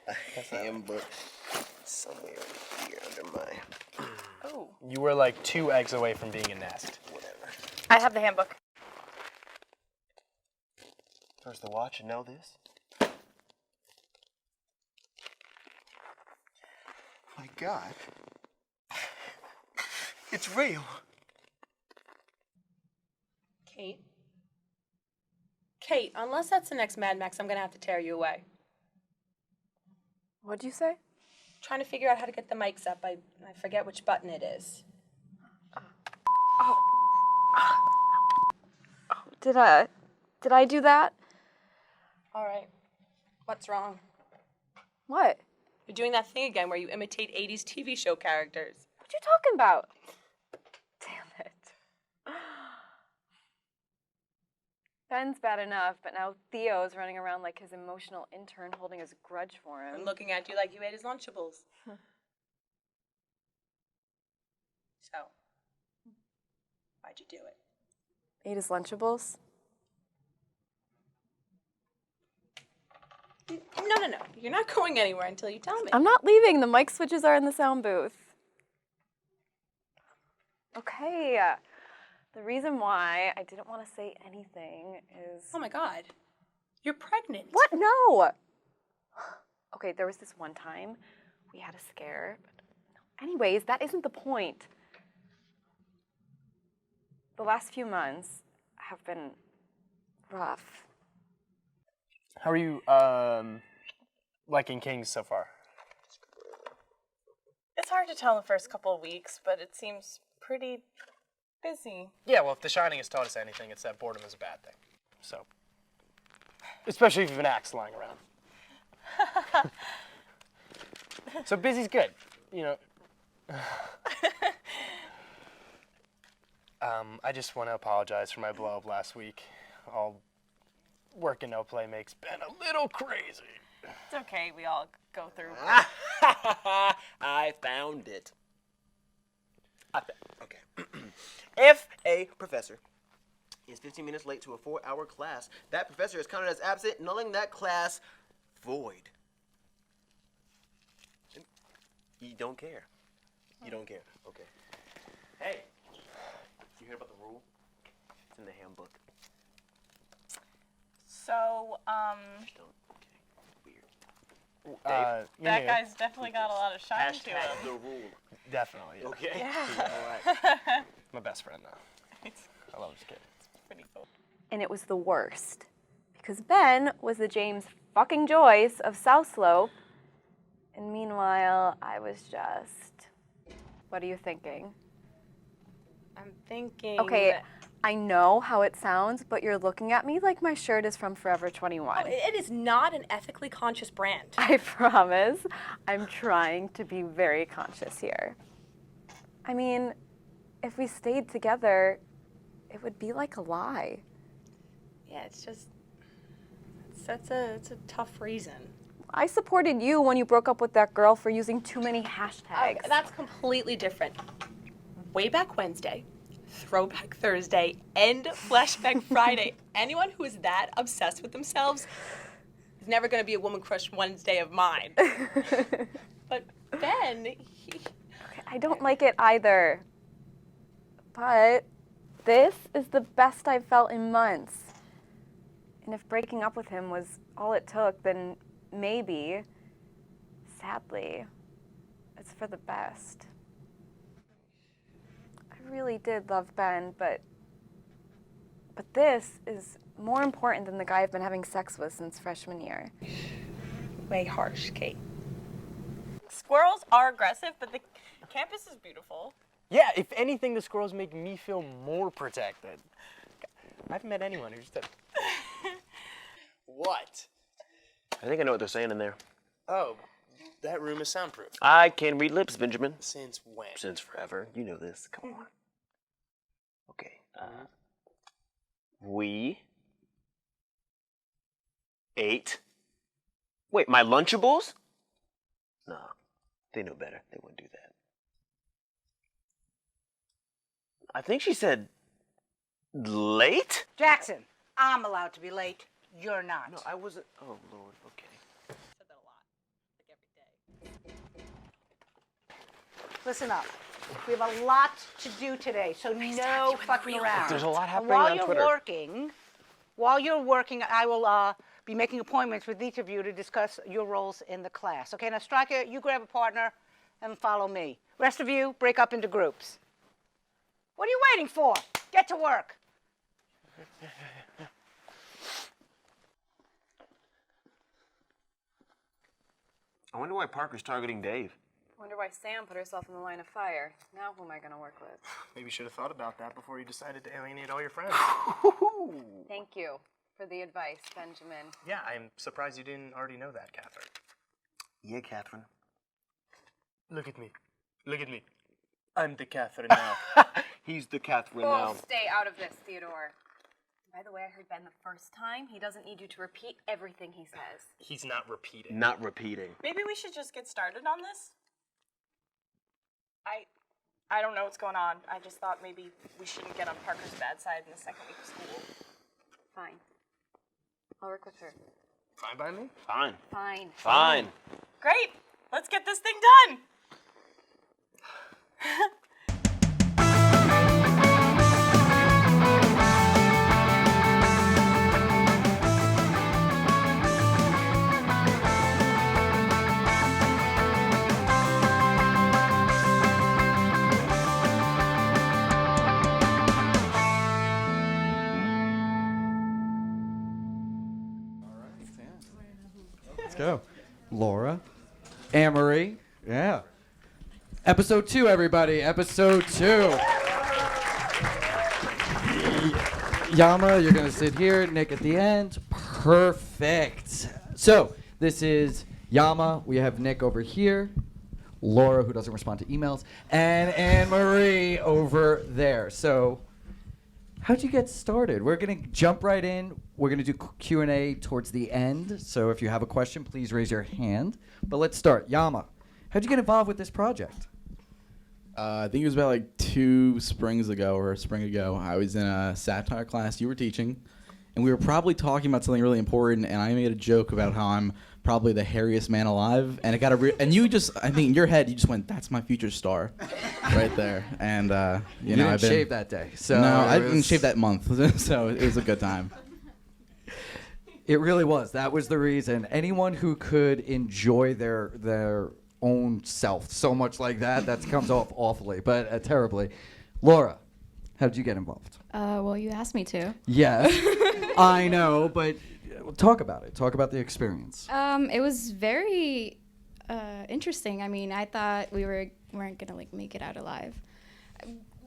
A handbook somewhere here under my... Oh. You were like 2 eggs away from being a nest. Whatever. I have the handbook. First the watch and now this? My God. It's real. Kate? Kate, unless that's the next Mad Max, I'm gonna have to tear you away. What'd you say? Trying to figure out how to get the mics up. I forget which button it is. Did I do that? All right. What's wrong? What? You're doing that thing again where you imitate 80s TV show characters. What you talking about? Damn it. Ben's bad enough, but now Theo's running around like his emotional intern holding his grudge for him. And looking at you like you ate his Lunchables. So, why'd you do it? Ate his Lunchables? No. You're not going anywhere until you tell me. I'm not leaving. The mic switches are in the sound booth. Okay. The reason why I didn't want to say anything is... Oh my God. You're pregnant. What? No! Okay, there was this one time we had a scare. Anyways, that isn't the point. The last few months have been rough. How are you, liking Kings so far? It's hard to tell in the first couple of weeks, but it seems pretty busy. Yeah, well, if The Shining has taught us anything, it's that boredom is a bad thing. So, especially if you've an axe lying around. So busy's good, you know. I just want to apologize for my blow-up last week. All work and no play makes Ben a little crazy. It's okay, we all go through. I found it. Okay. If a professor is 15 minutes late to a 4-hour class, that professor is counted as absent, nulling that class void. You don't care. You don't care. Okay. Hey, you hear about the rule? It's in the handbook. So, Dave? that guy's definitely got a lot of shine to him. The rule. Definitely. Yeah. Okay. Yeah. All right. My best friend, though. I love this kid. It's pretty cool. And it was the worst. Because Ben was the James fucking Joyce of South Slope. And meanwhile, I was just... What are you thinking? I'm thinking... Okay, I know how it sounds, but you're looking at me like my shirt is from Forever 21. Oh, it is not an ethically conscious brand. I promise. I'm trying to be very conscious here. I mean, if we stayed together, it would be like a lie. Yeah, it's just... It's a tough reason. I supported you when you broke up with that girl for using too many hashtags. That's completely different. Way back Wednesday, Throwback Thursday, and Flashback Friday. Anyone who is that obsessed with themselves is never going to be a Woman Crush Wednesday of mine. But Ben, Okay, I don't like it either. But this is the best I've felt in months. And if breaking up with him was all it took, then maybe, sadly, it's for the best. I really did love Ben, but this is more important than the guy I've been having sex with since freshman year. way harsh, Kate. Squirrels are aggressive, but the campus is beautiful. Yeah, if anything, the squirrels make me feel more protected. I haven't met anyone who's done. What? I think I know what they're saying in there. Oh, that room is soundproof. I can read lips, Benjamin. Since when? Since forever. You know this. Come on. Okay. We ate. Wait, my Lunchables? No, they know better. They wouldn't do that. I think she said late? Jackson, I'm allowed to be late. You're not. No, I wasn't. Oh, Lord. Okay. Listen up. We have a lot to do today, so no fucking around. There's a lot And happening while on you're Twitter. while you're working, I will be making appointments with each of you to discuss your roles in the class. Okay, now Stryker, you grab a partner and follow me. Rest of you, break up into groups. What are you waiting for? Get to work. I wonder why Parker's targeting Dave. Wonder why Sam put herself in the line of fire. Now who am I gonna work with? Maybe you should have thought about that before you decided to alienate all your friends. Thank you for the advice, Benjamin. Yeah, I'm surprised you didn't already know that, Catherine. Yeah, Catherine. Look at me. Look at me. I'm the Catherine now. He's the Catherine Oh, now. stay out of this, Theodore. By the way, I heard Ben the first time. He doesn't need you to repeat everything he says. He's not repeating. Not repeating. Maybe we should just get started on this? I don't know what's going on. I just thought maybe we shouldn't get on Parker's bad side in the second week of school. Fine. I'll work with her. Fine by me? Fine. Fine. Fine. Great! Let's get this thing done! Let's go. Laura. Anne-Marie. Yeah. Episode 2, everybody. Episode 2. Yama, you're going to sit here. Nick at the end. Perfect. So, this is Yama. We have Nick over here. Laura, who doesn't respond to emails. And Anne-Marie over there. So, how'd you get started? We're going to jump right in. We're going to do Q&A towards the end. So if you have a question, please raise your hand. But let's start. Yama, how'd you get involved with this project? I think it was about like 2 springs ago or a spring ago. I was in a satire class you were teaching, and we were probably talking about something really important, and I made a joke about how I'm probably the hairiest man alive, and it got and you just, I think in your head, you just went, that's my future star right there. And, you didn't I've been, shave that day. So no, I didn't shave that month, so it was a good time. It really was. That was the reason. Anyone who could enjoy their own self so much like that comes off awfully, but terribly. Laura, how did you get involved? Well, you asked me to. Yes, I know, but talk about it. Talk about the experience. It was very interesting. I mean, I thought we weren't gonna like make it out alive.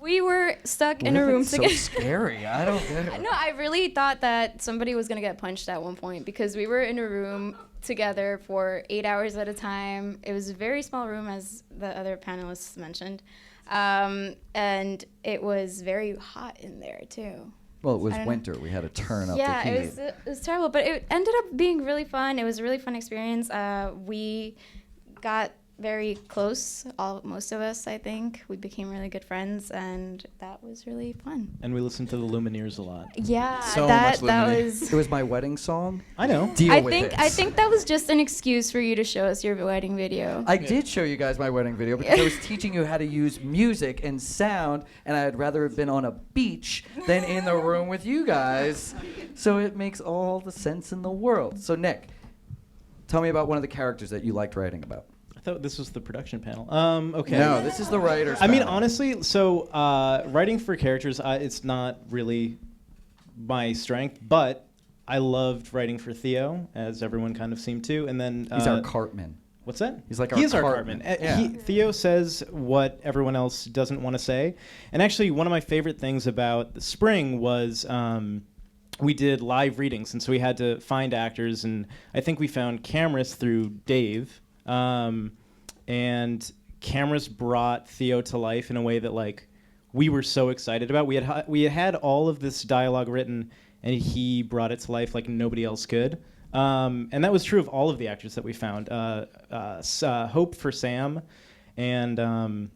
We were stuck in a room so together. Scary. I don't get it. No, I really thought that somebody was gonna get punched at one point because we were in a room together for 8 hours at a time. It was a very small room, as the other panelists mentioned, and it was very hot in there too. Well, it was winter. We had to turn up the heat. Yeah, it was terrible, but it ended up being really fun. It was a really fun experience. We got very close, most of us, I think. We became really good friends, and that was really fun. And we listened to the Lumineers a lot. Yeah, So that much was. It was my wedding song. I know. Deal with it. I think that was just an excuse for you to show us your wedding video. I did show you guys my wedding video because I was teaching you how to use music and sound, and I'd rather have been on a beach than in the room with you guys. So it makes all the sense in the world. So Nick, tell me about one of the characters that you liked writing about. I thought this was the production panel. Okay. No, this is the writers I mean, panel. honestly, so writing for characters, it's not really my strength, but I loved writing for Theo, as everyone kind of seemed to. And then He's our Cartman. What's that? He's like he our is our Cartman. Cartman. Yeah. Theo says what everyone else doesn't want to say. And actually, one of my favorite things about the spring was we did live readings, and so we had to find actors, and I think we found Cameras through Dave. And Cameras brought Theo to life in a way that like we were so excited about. We had all of this dialogue written, and he brought it to life like nobody else could. And that was true of all of the actors that we found. Hope for Sam, and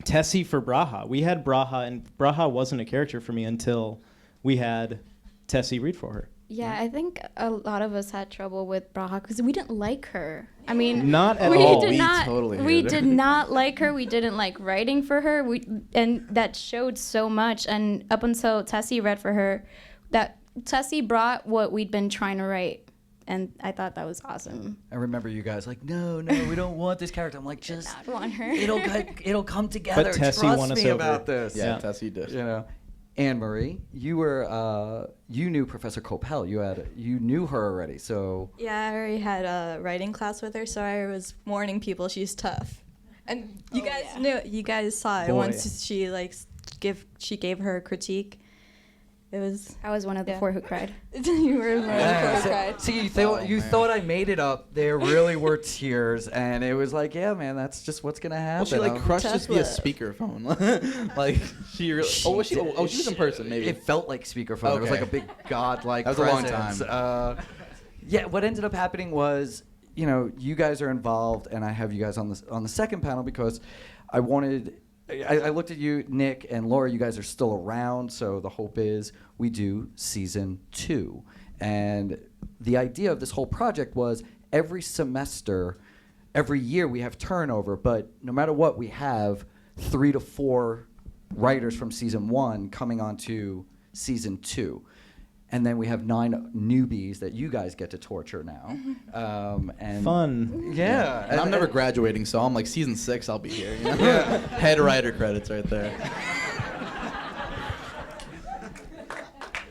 Tessie for Braha. We had Braha, and Braha wasn't a character for me until we had Tessie read for her. Yeah, I think a lot of us had trouble with Braha because we didn't like her. I mean, not at all. Did We not, totally we did. did not like her. We didn't like writing for her. And that showed so much. And up until Tessie read for her, that Tessie brought what we'd been trying to write. And I thought that was awesome. I remember you guys like, no, we don't want this character. I'm like, just not want her. It'll come together. But Tessie Trust won us me over. about this. Yeah, Tessie did. You know, Anne Marie, you were you knew Professor Coppell. You knew her already. So Yeah, I already had a writing class with her, so I was warning people she's tough. And you guys knew. You guys saw it Boy. once she gave her a critique. It was. I was one of the four who cried. You were one of the four who So- cried. See, you thought I made it up. There really were tears, and it was like, yeah, man, that's just what's gonna happen. Well, she like I'm- crushed us via speakerphone. like she really. She was in person maybe. It felt like speakerphone. It was like a big god-like. That was a long presence. time. Yeah, what ended up happening was, you guys are involved, and I have you guys on the second panel because I wanted. I looked at you, Nick and Laura. You guys are still around, so the hope is we do season 2. And the idea of this whole project was every semester, every year we have turnover, but no matter what, we have 3 to 4 writers from season 1 coming on to season 2. And then we have 9 newbies that you guys get to torture now. And Fun. Yeah. And I'm never graduating, so I'm like season 6. I'll be here. You know? Head writer credits right there.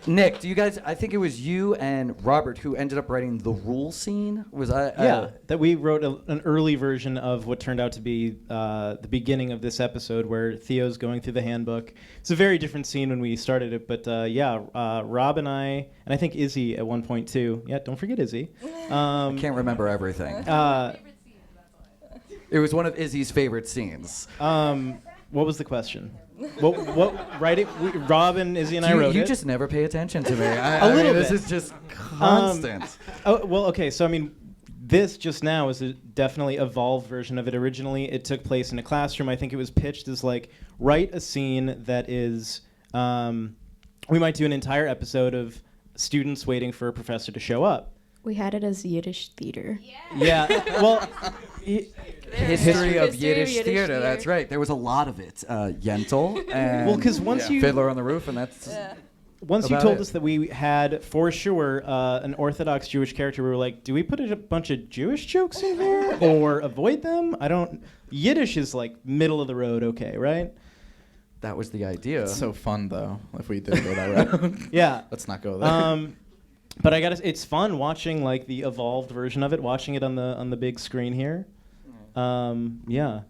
Nick, do you guys? I think it was you and Robert who ended up writing the rule scene. Was I? Yeah, that we wrote an early version of what turned out to be the beginning of this episode, where Theo's going through the handbook. It's a very different scene when we started it, but Rob and I think Izzy at one point too. Yeah, don't forget Izzy. I can't remember everything. It was one of Izzy's favorite scenes. What was the question? What writing? Rob and Izzy and I wrote it. You just never pay attention to me. A little bit. This is just constant. Okay. So I mean, this just now is a definitely evolved version of it. Originally, it took place in a classroom. I think it was pitched as like write a scene that is. We might do an entire episode of students waiting for a professor to show up. We had it as Yiddish theater. Yeah. Well. History of Yiddish theater. That's right. There was a lot of it. Yentl and Well, 'cause once you- Fiddler on the Roof, and that's Once you about told it. us that we had, for sure, an Orthodox Jewish character, we were like, do we put a bunch of Jewish jokes in here or avoid them? Yiddish is like middle of the road, okay, right? That was the idea. It's so fun though if we did go that route. Yeah. Let's not go there. But I gotta, it's fun watching like the evolved version of it, watching it on the big screen here. Yeah.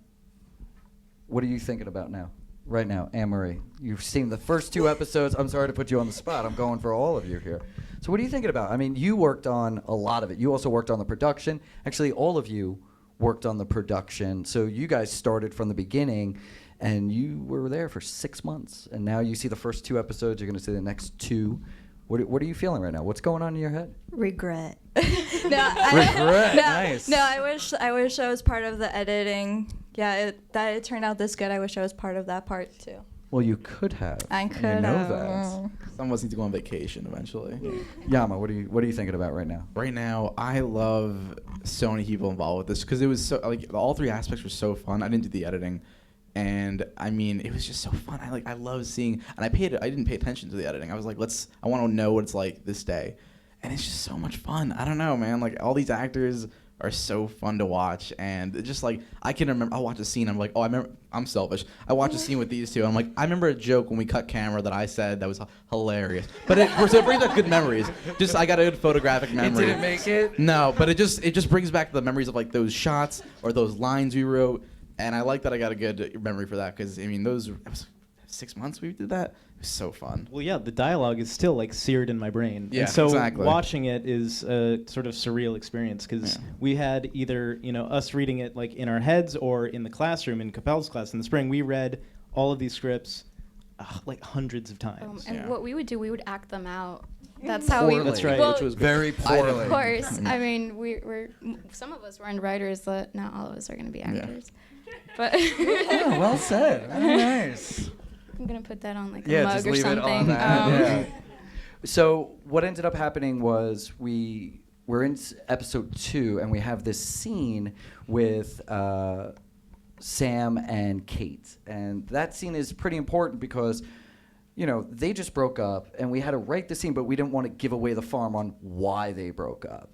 What are you thinking about now? Right now, Anne-Marie. You've seen the first 2 episodes. I'm sorry to put you on the spot. I'm going for all of you here. So what are you thinking about? I mean, you worked on a lot of it. You also worked on the production. Actually, all of you worked on the production. So you guys started from the beginning, and you were there for 6 months. And now you see the first 2 episodes. You're going to see the next 2. What are you feeling right now? What's going on in your head? Regret. Regret. Nice. No, I wish I was part of the editing. Yeah, that it turned out this good. I wish I was part of that part too. Well, you could have. I could You know have. that. Some of us need to go on vacation eventually. Yama, what are you thinking about right now? Right now, I love so many people involved with this because it was so like all 3 aspects were so fun. I didn't do the editing, and I mean it was just so fun. I love seeing, and I didn't pay attention to the editing. I was like, I want to know what it's like this day, and it's just so much fun. I don't know, man. Like all these actors are so fun to watch, and it's just like I can remember. I'll watch a scene. I'm like, oh, I remember. I'm selfish. I watch a scene with these two. I'm like, I remember a joke when we cut camera that I said that was hilarious. But so it brings back good memories. Just I got a good photographic memory. It didn't make it. No, but it just brings back the memories of like those shots or those lines we wrote, and I like that I got a good memory for that because I mean those. It was 6 months we did that. It was so fun. Well, yeah, the dialogue is still like seared in my brain. Yeah, and so exactly. watching it is a sort of surreal experience because we had either us reading it like in our heads or in the classroom in Capel's class in the spring. We read all of these scripts like hundreds of times. And what we would do, we would act them out. That's how we. That's right. Well, Which was very poorly. of course. I mean, we're some of us weren't writers, but not all of us are going to be actors. But Yeah, well said. Very nice. I'm gonna put that on like a Yeah, mug just or leave something. it on that. Yeah. So what ended up happening was we're in episode 2, and we have this scene with Sam and Kate, and that scene is pretty important because they just broke up, and we had to write the scene, but we didn't want to give away the farm on why they broke up.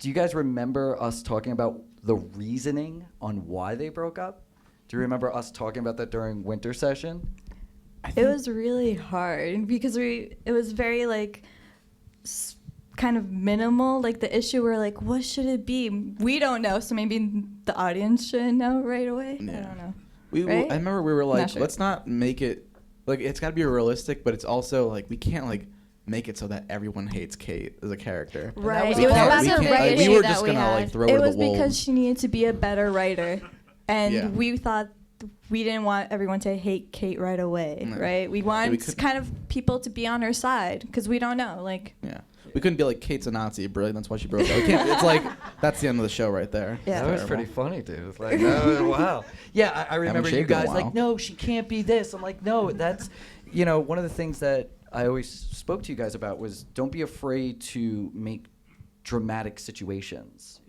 Do you guys remember us talking about the reasoning on why they broke up? Do you remember us talking about that during winter session? It was really hard because it was very like kind of minimal. Like the issue, we're like, what should it be? We don't know, so maybe the audience should know right away. Yeah. I don't know. I remember we were like, Not sure. let's not make it like it's got to be realistic, but it's also like we can't like make it so that everyone hates Kate as a character. Right. We It was can't- about we the can't- writing we were that just we gonna had. like throw It her to was the wolves. because she needed to be a better writer, and Yeah. we thought we didn't want everyone to hate Kate right away, No. right? We Yeah, wanted we could- kind of people to be on her side because we don't know, like. Yeah. We couldn't be like Kate's a Nazi, brilliant. That's why she broke up. We can't. It's like that's the end of the show right there. Yeah. That was pretty funny, dude. It's like, oh, wow. Yeah, I remember you shaved in a guys while. like, no, she can't be this. I'm like, no, that's, one of the things that I always spoke to you guys about was don't be afraid to make dramatic situations.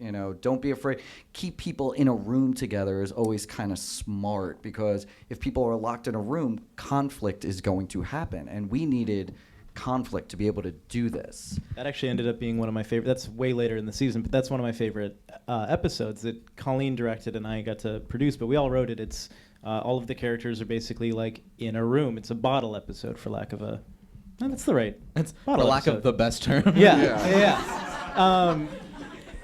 Don't be afraid. Keep people in a room together is always kind of smart because if people are locked in a room, conflict is going to happen. And we needed conflict to be able to do this. That actually ended up being one of my favorite. That's way later in the season, but that's one of my favorite episodes that Colleen directed and I got to produce. But we all wrote it. It's all of the characters are basically like in a room. It's a bottle episode, for lack of a. No, that's the right. It's bottle for lack episode. of the best term. Yeah.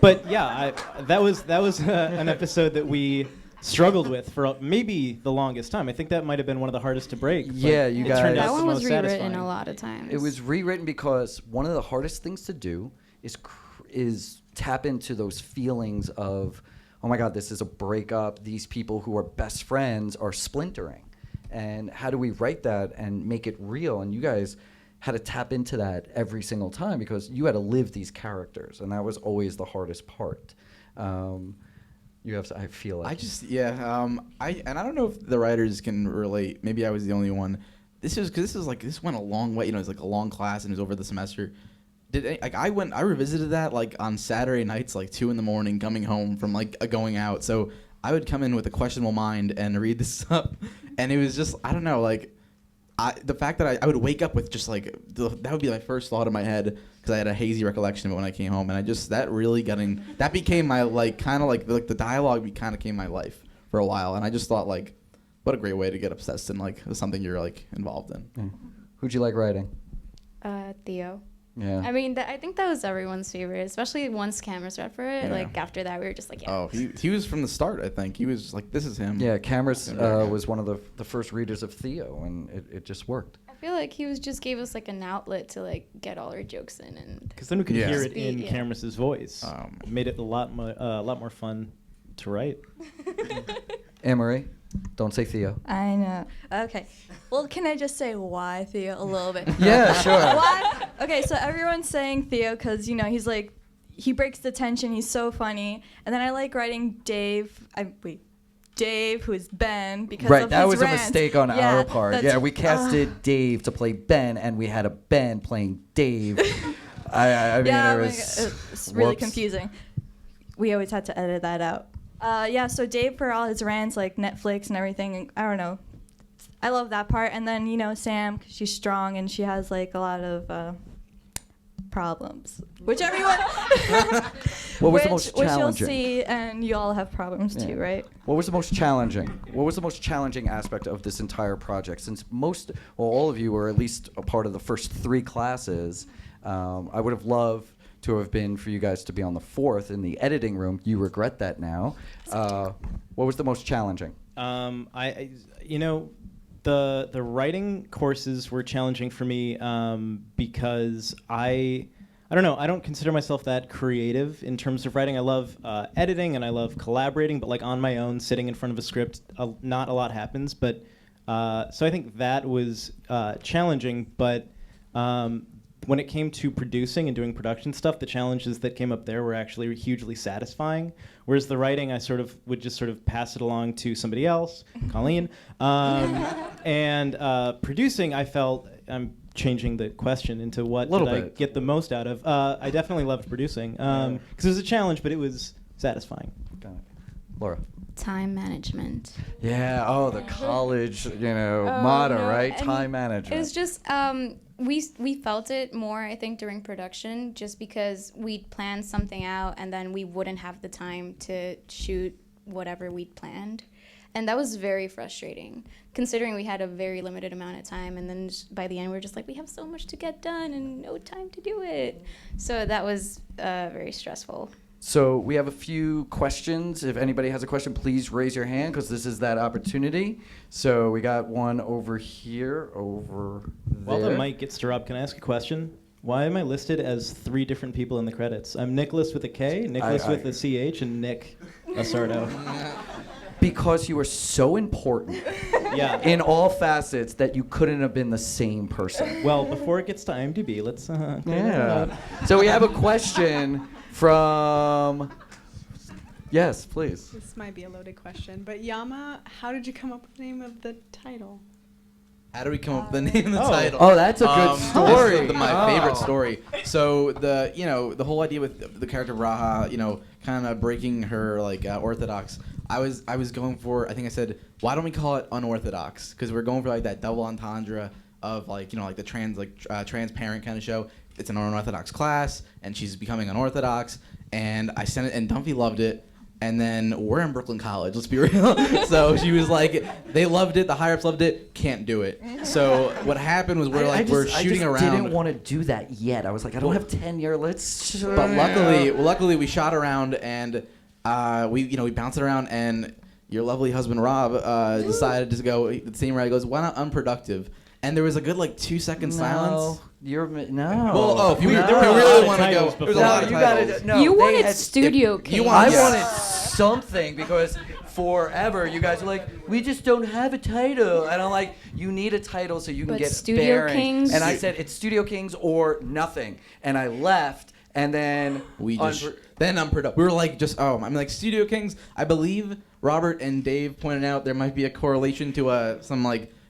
But yeah, that was an episode that we struggled with for maybe the longest time. I think that might have been one of the hardest to break. but Yeah, you it guys. turned out That the one was most rewritten satisfying. a lot of times. It was rewritten because one of the hardest things to do is tap into those feelings of, oh my God, this is a breakup. These people who are best friends are splintering. And how do we write that and make it real? And you guys had to tap into that every single time because you had to live these characters. And that was always the hardest part. You have to, I feel like. I don't know if the writers can relate. Maybe I was the only one. This went a long way. It's like a long class and it was over the semester. I revisited that like on Saturday nights, like 2 a.m, coming home from like going out. So I would come in with a questionable mind and read this up, and it was just I don't know like. The fact that I would wake up with just like that would be my first thought in my head because I had a hazy recollection of it when I came home, and I just that became my like kind of like the dialogue kind of became my life for a while, and I just thought like what a great way to get obsessed in like something you're like involved in. Yeah. Who'd you like writing? Theo. Yeah. I mean, I think that was everyone's favorite, especially once cameras read for it. Yeah. Like after that, we were just like, yeah. Oh, he was from the start. I think he was like, this is him. Yeah, Cameras was one of the first readers of Theo, and it just worked. I feel like he just gave us like an outlet to like get all our jokes in, and Because then we could hear it Speak, in yeah. Cameras' voice. It made it a lot more fun to write. Anne-Marie, don't say Theo. I know. Okay. Well, can I just say why Theo a little bit? Yeah, sure. Why? Okay, so everyone's saying Theo because, he's like, he breaks the tension. He's so funny. And then I like writing Dave, who is Ben, because Right, of that his was rants. a mistake on our part. that's- Yeah, we casted Dave to play Ben, and we had a Ben playing Dave. I mean, yeah, it oh my was. God, it's really whoops. confusing. We always had to edit that out. So Dave for all his rants, like Netflix and everything, I don't know. I love that part. And then, Sam, 'cause she's strong and she has like a lot of problems, which everyone. What was the most Which you'll challenging? see, and you all have problems too, right? What was the most challenging? What was the most challenging aspect of this entire project? Since all of you were at least a part of the first 3 classes, I would have loved to have been for you guys to be on the 4th in the editing room. You regret that now. What was the most challenging? The writing courses were challenging for me because I don't know. I don't consider myself that creative in terms of writing. I love editing and I love collaborating, but like on my own, sitting in front of a script, not a lot happens. But so I think that was challenging. But when it came to producing and doing production stuff, the challenges that came up there were actually hugely satisfying. Whereas the writing, I would just pass it along to somebody else, Colleen. And producing, I felt, I'm changing the question into what did I get the most out of. I definitely loved producing because it was a challenge, but it was satisfying. Got it. Laura. Time management. Yeah. Oh, the college, motto, right? Time management. It was just we felt it more, I think, during production, just because we'd planned something out and then we wouldn't have the time to shoot whatever we'd planned. And that was very frustrating, considering we had a very limited amount of time. And then by the end, we were just like, we have so much to get done and no time to do it. So that was very stressful. So we have a few questions. If anybody has a question, please raise your hand because this is that opportunity. So we got one over here, over there. While the mic gets to Rob, can I ask a question? Why am I listed as 3 different people in the credits? I'm Nicholas with a K, Nicholas with a CH, and Nick Asardo. Because you were so important in all facets that you couldn't have been the same person. Well, before it gets to IMDb, let's... So we have a question from... Yes, please. This might be a loaded question, but Yama, how did you come up with the name of the title? How do we come up with the name of the title? Oh, that's a good story. This is my favorite story. So the whole idea with the character Raha, kind of breaking her orthodox. I was going for, I think I said, why don't we call it unorthodox? Because we're going for that double entendre of the transparent kind of show. It's an unorthodox class, and she's becoming unorthodox. And I sent it, and Dunphy loved it. And then we're in Brooklyn College, let's be real. So she was like, they loved it, the higher-ups loved it, can't do it. So what happened was we're shooting around. I didn't want to do that yet. I was like, I don't have tenure, let's... But luckily we shot around, and we bounced it around, and your lovely husband, Rob, decided to go the same route. He goes, why not unproductive? And there was a good 2-second silence. No. If you really want to go, there's a lot of titles. You wanted Studio King. I wanted something because forever you guys are like, we just don't have a title. And I'm like, you need a title so you can get Studio bearings. Kings? And I said, it's Studio Kings or nothing. And I left, and then... Then unproductive. We were I'm like, Studio Kings, I believe Robert and Dave pointed out there might be a correlation to some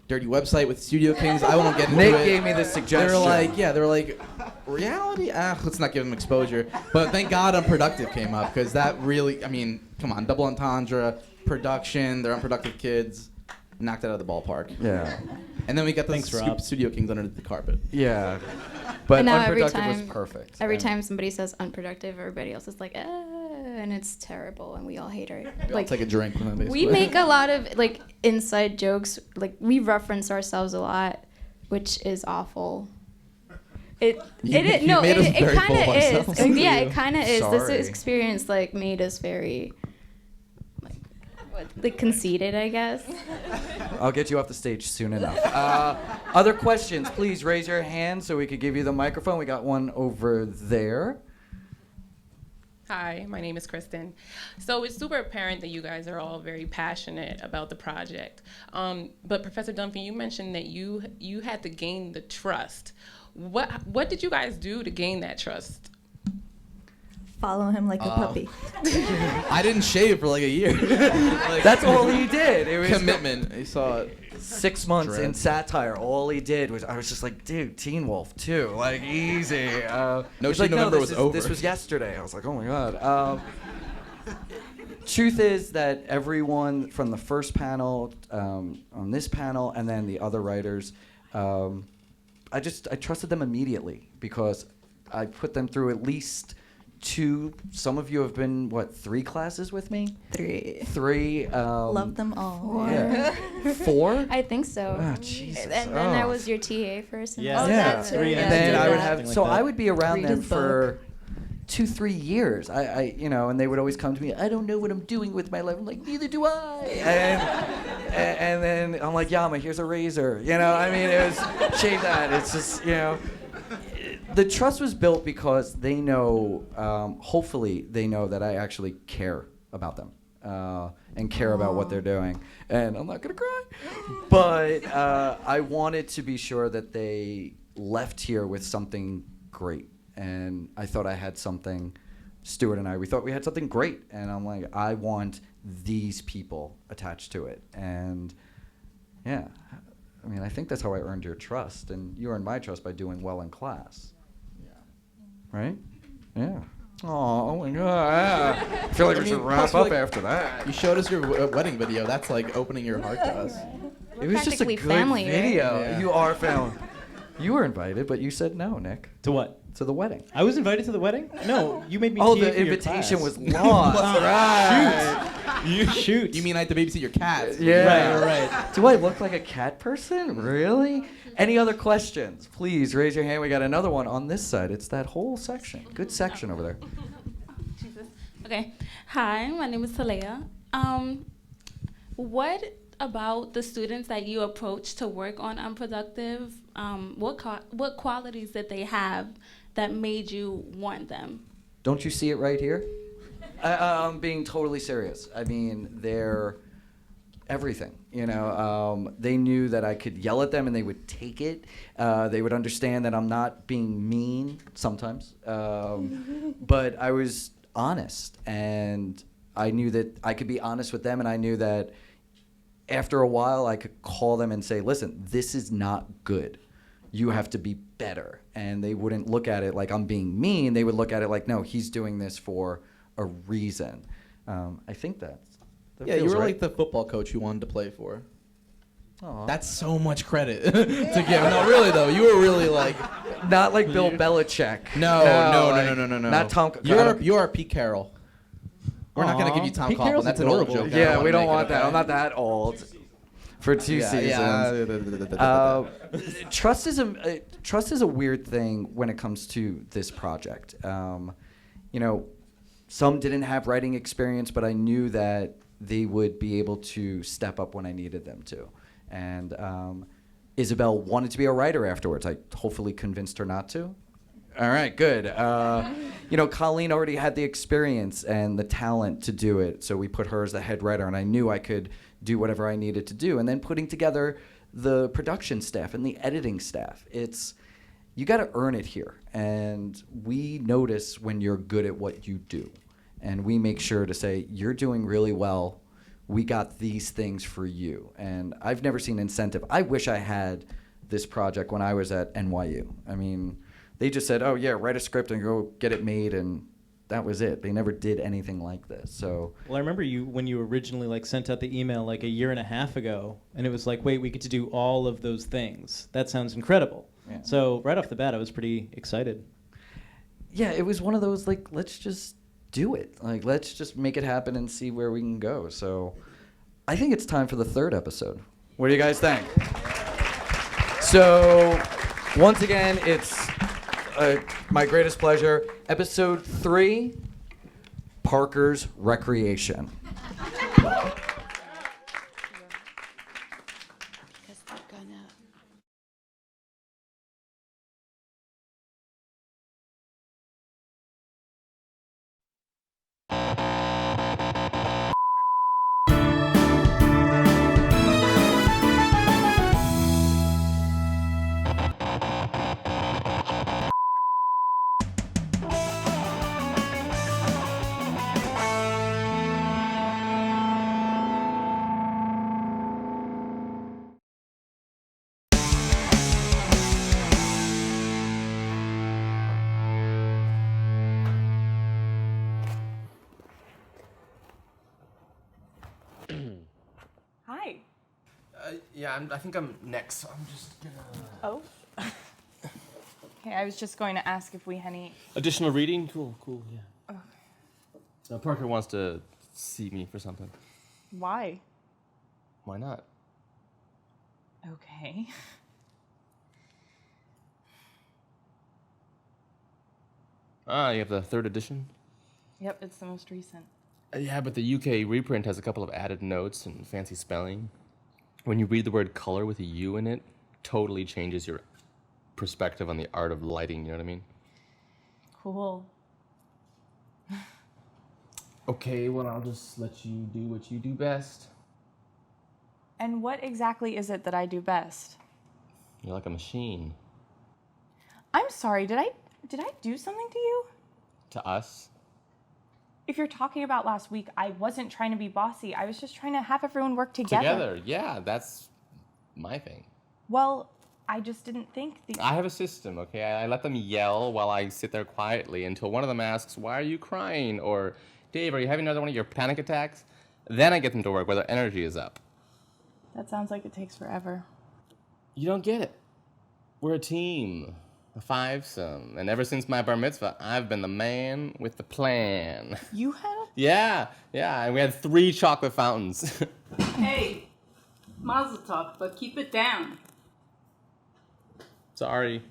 dirty website with Studio Kings. I won't get into it. Nick gave me this suggestion. They were like, reality? Let's not give them exposure. But thank God Unproductive came up, because that really, come on, double entendre, production, they're unproductive kids, knocked it out of the ballpark. Yeah. And then we got the Studio Kings underneath the carpet. Yeah. But and now Unproductive was perfect. Every time somebody says unproductive, everybody else is like, and it's terrible, and we all hate her. I'll take a drink from that, basically. We make a lot of inside jokes. We reference ourselves a lot, which is awful. It kind of is. Yeah, it kind of is. This experience made us very conceited, I guess. I'll get you off the stage soon enough. Other questions, please raise your hand so we could give you the microphone. We got one over there. Hi, my name is Kristen. So it's super apparent that you guys are all very passionate about the project. But Professor Dunphy, you mentioned that you had to gain the trust. What did you guys do to gain that trust? Follow him like a puppy. I didn't shave for a year. That's all he did. It was commitment. He saw it. 6 months in satire. All he did was, I was just like, dude, Teen Wolf too, easy. November was over. This was yesterday. I was like, oh my god. Truth is that everyone from the first panel, on this panel, and then the other writers, I trusted them immediately because I put them through at least 2. Some of you have been, 3 classes with me? 3. 3. Love them all. Yeah. 4? I think so. Oh, Jesus. And then I was your TA for a semester. Yeah. And then I would have, Something like so that. I would be around Read them his book. for 2-3 years. I and they would always come to me, I don't know what I'm doing with my life. I'm like, neither do I. And then I'm like, Yama, here's a razor. I mean, it was, shave that. It's just, the trust was built because they know, hopefully they know that I actually care about them and care about what they're doing. And I'm not gonna cry, but I wanted to be sure that they left here with something great. And I thought I had something, Stuart and we thought we had something great. And I'm like, I want these people attached to it. And yeah, I mean, I think that's how I earned your trust. And you earned my trust by doing well in class. Right? Yeah. Oh my God. I feel like we should wrap up after that. You showed us your wedding video. That's like opening your heart to us. It was just a practically good family, right? video. Yeah. You are family. You were invited, but you said no, Nick. To what? To the wedding. I was invited to the wedding? No, you made me. Oh, TA the for your invitation class. was lost. Right. Shoot. You mean I had to babysit your cat? Yeah. Right. Do I look like a cat person? Really? Any other questions? Please raise your hand. We got another one on this side. It's that whole section. Good section over there. Okay. Hi, my name is Talea. What about the students that you approach to work on Unproductive? What qualities did they have that made you want them? Don't you see it right here? I'm being totally serious. I mean, they're everything. They knew that I could yell at them and they would take it. They would understand that I'm not being mean sometimes, but I was honest, and I knew that I could be honest with them, and I knew that after a while I could call them and say, listen, this is not good. You have to be better. And they wouldn't look at it like I'm being mean. They would look at it like, no, he's doing this for a reason. I think that Yeah, you feels were right. like the football coach you wanted to play for. Aw. That's so much credit to give. No, really though, you were really like, not like Bill Belichick. No. Not Tom. You're our Pete Carroll. We're not gonna give you Tom Pete Coughlin. Carroll's That's an old adorable. joke. Yeah, we don't make want it, that. okay? I'm not that old. For 2 seasons. Trust is a weird thing when it comes to this project. Some didn't have writing experience, but I knew that they would be able to step up when I needed them to. And Isabel wanted to be a writer afterwards. I hopefully convinced her not to. All right, good. Colleen already had the experience and the talent to do it, so we put her as the head writer, and I knew I could do whatever I needed to do. And then putting together the production staff and the editing staff, you got to earn it here. And we notice when you're good at what you do, and we make sure to say, you're doing really well. We got these things for you. And I've never seen incentive. I wish I had this project when I was at NYU. I mean, they just said, oh yeah, write a script and go get it made, and that was it. They never did anything like this. So Well, I remember when you originally sent out the email like a year and a half ago, and it was like, wait, we get to do all of those things. That sounds incredible. Yeah. So right off the bat, I was pretty excited. yeah, it was one of those, like, let's just do it. Like, let's just make it happen and see where we can go. So I think it's time for the 3rd episode. What do you guys think? So once again, it's my greatest pleasure. Episode 3, Parker's Recreation. Hi. Yeah, I think I'm next, so I'm just gonna... Oh. Okay, I was just going to ask if we had any. Additional reading? Cool, yeah. Okay. Parker wants to see me for something. Why? Why not? Okay. Ah, you have the 3rd edition? Yep, it's the most recent. Yeah, but the UK reprint has a couple of added notes and fancy spelling. When you read the word color with a U in it, totally changes your perspective on the art of lighting, you know what I mean? Cool. Okay, well, I'll just let you do what you do best. And what exactly is it that I do best? You're like a machine. I'm sorry, did I do something to you? To us? If you're talking about last week, I wasn't trying to be bossy. I was just trying to have everyone work together. Together, yeah, that's my thing. Well, I just didn't think the... I have a system, okay? I let them yell while I sit there quietly until one of them asks, "Why are you crying?" Or, "Dave, are you having another one of your panic attacks?" Then I get them to work where their energy is up. That sounds like it takes forever. You don't get it. We're a team, a fivesome, and ever since my bar mitzvah, I've been the man with the plan. You had a... Yeah, and we had 3 chocolate fountains. Hey, mazel tov, but keep it down. Sorry.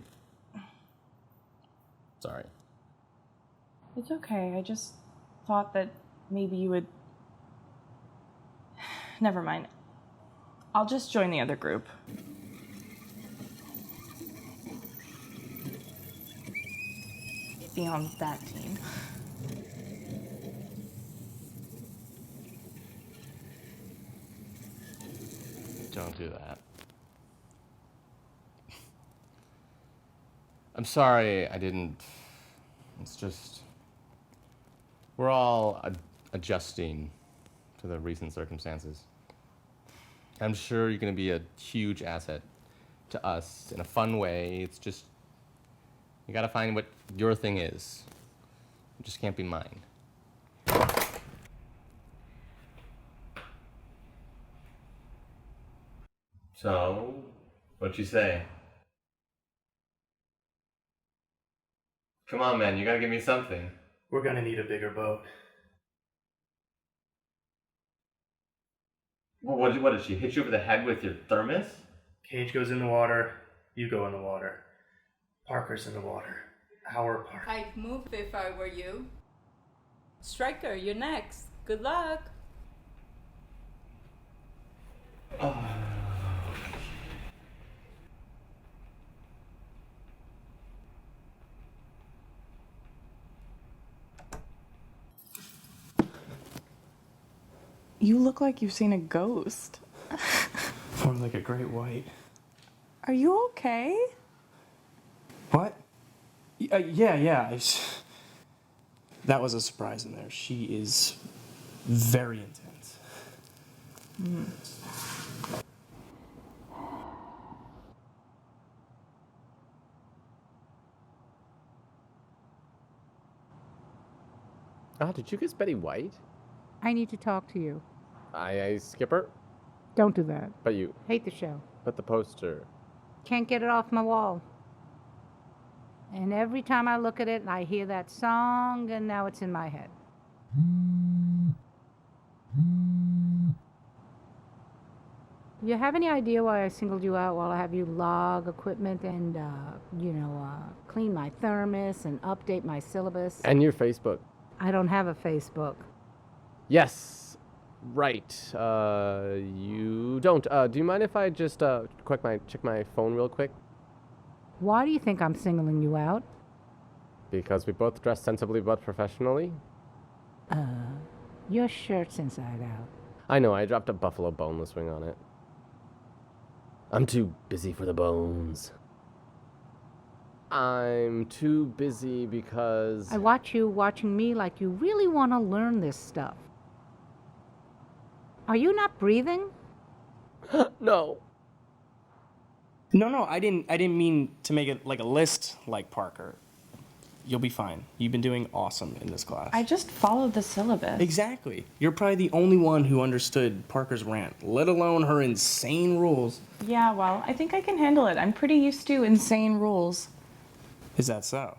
It's okay, I just thought that maybe you would... Never mind. I'll just join the other group. Be on that team. Don't do that. I'm sorry I didn't. It's just. We're all adjusting to the recent circumstances. I'm sure you're going to be a huge asset to us in a fun way. It's just. You got to find what your thing is. It just can't be mine. So, what'd you say? Come on, man, you gotta give me something. We're gonna need a bigger boat. Well, what did she hit you over the head with your thermos? Cage goes in the water, you go in the water. Parker's in the water. Our Parker. I'd move if I were you. Striker, you're next. Good luck. You look like you've seen a ghost. More like a great white. Are you okay? What? Yeah. That was a surprise in there. She is very intense. Ah, did you kiss Betty White? I need to talk to you. I Skipper? Don't do that. But you. Hate the show. But the poster. Can't get it off my wall. And every time I look at it, I hear that song, and now it's in my head. You have any idea why I singled you out while I have you log equipment and, clean my thermos and update my syllabus? And your Facebook. I don't have a Facebook. Yes. Right. You don't. Do you mind if I just check my phone real quick? Why do you think I'm singling you out? Because we both dress sensibly but professionally. Your shirt's inside out. I know, I dropped a buffalo boneless wing on it. I'm too busy for the bones. I'm too busy because... I watch you watching me like you really want to learn this stuff. Are you not breathing? No. No, I didn't mean to make it like a list like Parker. You'll be fine. You've been doing awesome in this class. I just followed the syllabus. Exactly. You're probably the only one who understood Parker's rant, let alone her insane rules. Yeah, well, I think I can handle it. I'm pretty used to insane rules. Is that so?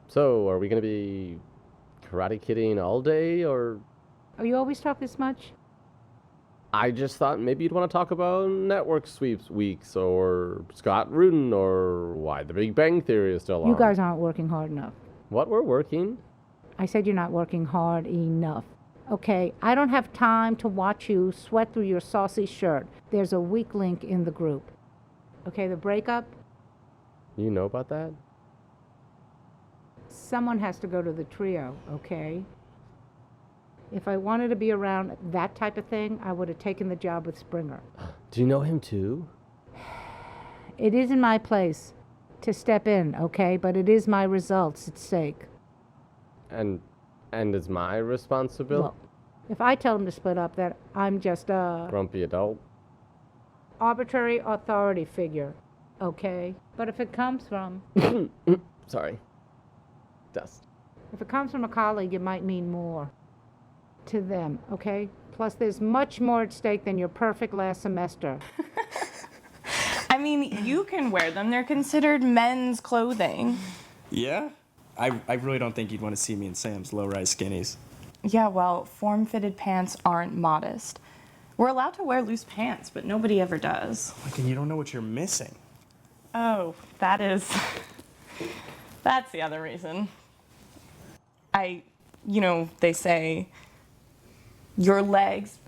So, are we gonna be karate kidding all day, or? Oh, you always talk this much? I just thought maybe you'd want to talk about network sweeps weeks, or Scott Rudin, or why the Big Bang Theory is still on. You guys aren't working hard enough. What, we're working? I said you're not working hard enough. Okay, I don't have time to watch you sweat through your saucy shirt. There's a weak link in the group. Okay, the breakup? You know about that? Someone has to go to the trio, okay? If I wanted to be around that type of thing, I would have taken the job with Springer. Do you know him too? It isn't my place to step in, okay? But it is my results at stake. And it's my responsibility? Well, if I tell him to split up, then I'm just a Grumpy adult? arbitrary authority figure, okay? But if it comes from... Sorry. Dust. If it comes from a colleague, it might mean more to them, okay? Plus, there's much more at stake than your perfect last semester. I mean, you can wear them. They're considered men's clothing. Yeah? I really don't think you'd want to see me in Sam's low-rise skinnies. Yeah, well, form-fitted pants aren't modest. We're allowed to wear loose pants, but nobody ever does. Like, and you don't know what you're missing. Oh, that's the other reason. They say your legs,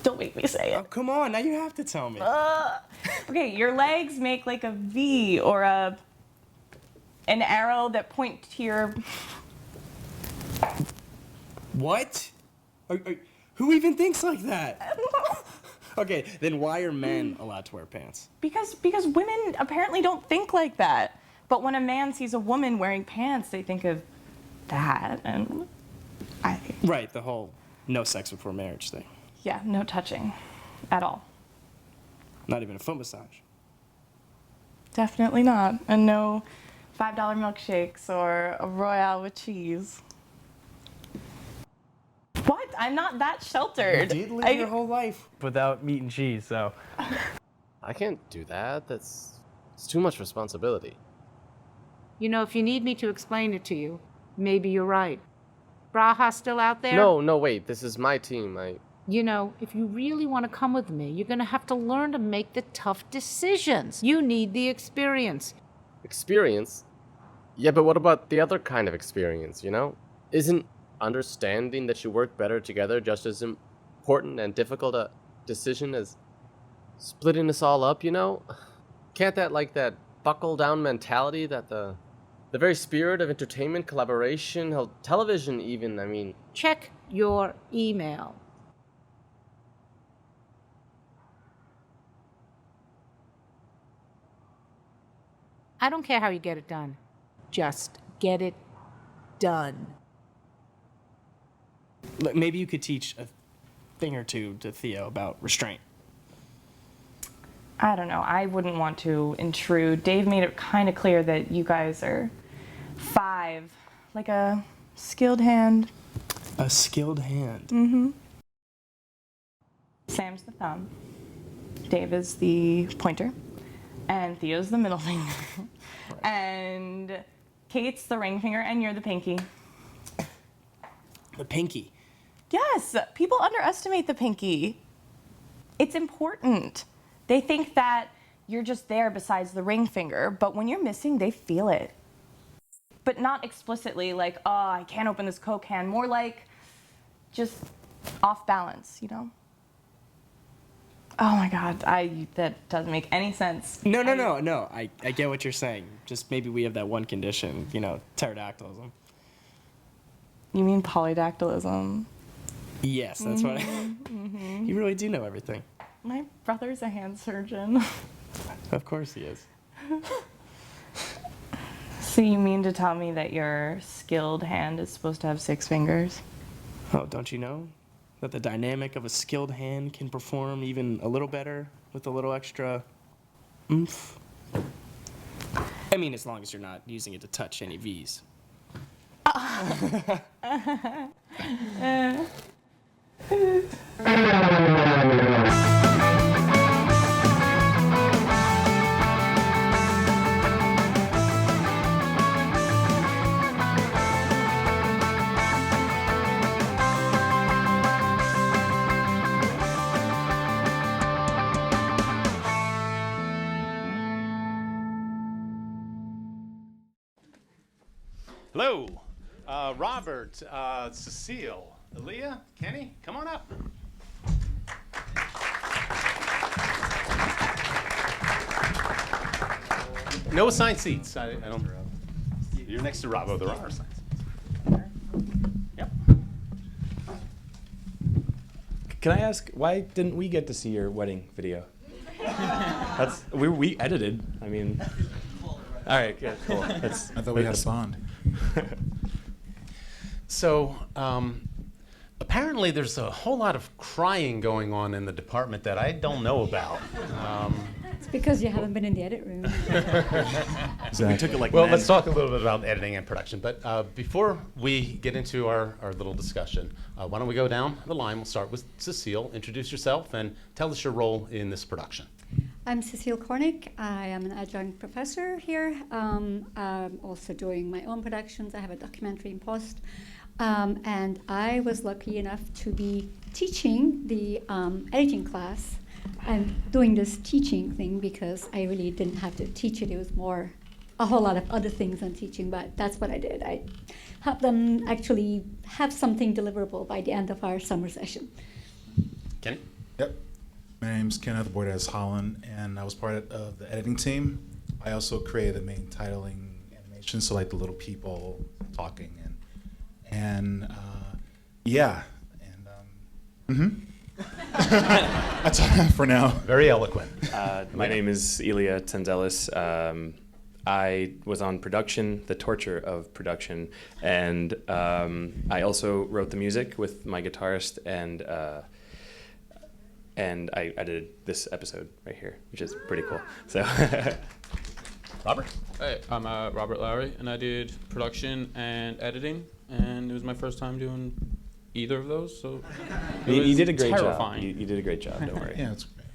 don't make me say it. Oh, come on, now you have to tell me. Okay, your legs make like a V or an arrow that point to your... What? Who even thinks like that? Okay, then why are men allowed to wear pants? Because women apparently don't think like that. But when a man sees a woman wearing pants, they think of that, and Right, the whole no sex before marriage thing. yeah, no touching at all. Not even a foot massage. Definitely not. And no $5 milkshakes or a Royale with cheese. What? I'm not that sheltered. You did live your whole life without meat and cheese, so. I can't do that. It's too much responsibility. You know, if you need me to explain it to you, maybe you're right. Braha's still out there? No, wait. This is my team. You know, if you really want to come with me, you're going to have to learn to make the tough decisions. You need the experience. Experience? Yeah, but what about the other kind of experience, you know? Isn't understanding that you work better together just as important and difficult a decision as splitting us all up, you know? Can't that buckle down mentality that the very spirit of entertainment, collaboration, hell, television even, Check your email. I don't care how you get it done. Just get it done. Look, maybe you could teach a thing or two to Theo about restraint. I don't know. I wouldn't want to intrude. Dave made it kind of clear that you guys are 5, like a skilled hand. A skilled hand? Mm-hmm. Sam's the thumb. Dave is the pointer. And Theo's the middle finger. And Kate's the ring finger, and you're the pinky. The pinky? Yes, people underestimate the pinky. It's important. They think that you're just there besides the ring finger, but when you're missing, they feel it. But not explicitly like, oh, I can't open this Coke can. More like just off balance, you know? Oh my God, that doesn't make any sense. No. I get what you're saying. Just maybe we have that one condition, pterodactylism. You mean polydactylism? Yes, that's what You really do know everything. My brother's a hand surgeon. Of course he is. So you mean to tell me that your skilled hand is supposed to have 6 fingers? Oh, don't you know that the dynamic of a skilled hand can perform even a little better with a little extra oomph? I mean, as long as you're not using it to touch any V's. Hello, Robert, Cecile, Aaliyah, Kenny, come on up. No assigned seats. I don't. You're next to Rob. Oh, there are assigned seats. Yep. Can I ask, why didn't we get to see your wedding video? We edited. I mean, all right, yeah, cool. I thought we had a bond. So, apparently there's a whole lot of crying going on in the department that I don't know about. It's because you haven't been in the edit room. We took it like well, let's talk a little bit about editing and production. But before we get into our little discussion, why don't we go down the line? We'll start with Cecile. Introduce yourself and tell us your role in this production. I'm Cecile Kornick. I am an adjunct professor here. I'm also doing my own productions. I have a documentary in post. And I was lucky enough to be teaching the editing class. I'm doing this teaching thing because I really didn't have to teach it. It was more a whole lot of other things than teaching, but that's what I did. I helped them actually have something deliverable by the end of our summer session. Kenny? Yep. My name's Kenneth Bordes Holland, and I was part of the editing team. I also created the main titling animation, so like the little people talking and yeah, and that's all for now. Very eloquent. My name is Ilya Tenzelis. I was on production, The Torture of Production, and I also wrote the music with my guitarist, and I edited this episode right here, which is pretty cool. So, Robert? Hey, I'm Robert Lowry, and I did production and editing, and it was my first time doing either of those, so you did a great terrifying. job. You did a great job, don't worry. Yeah, it's great.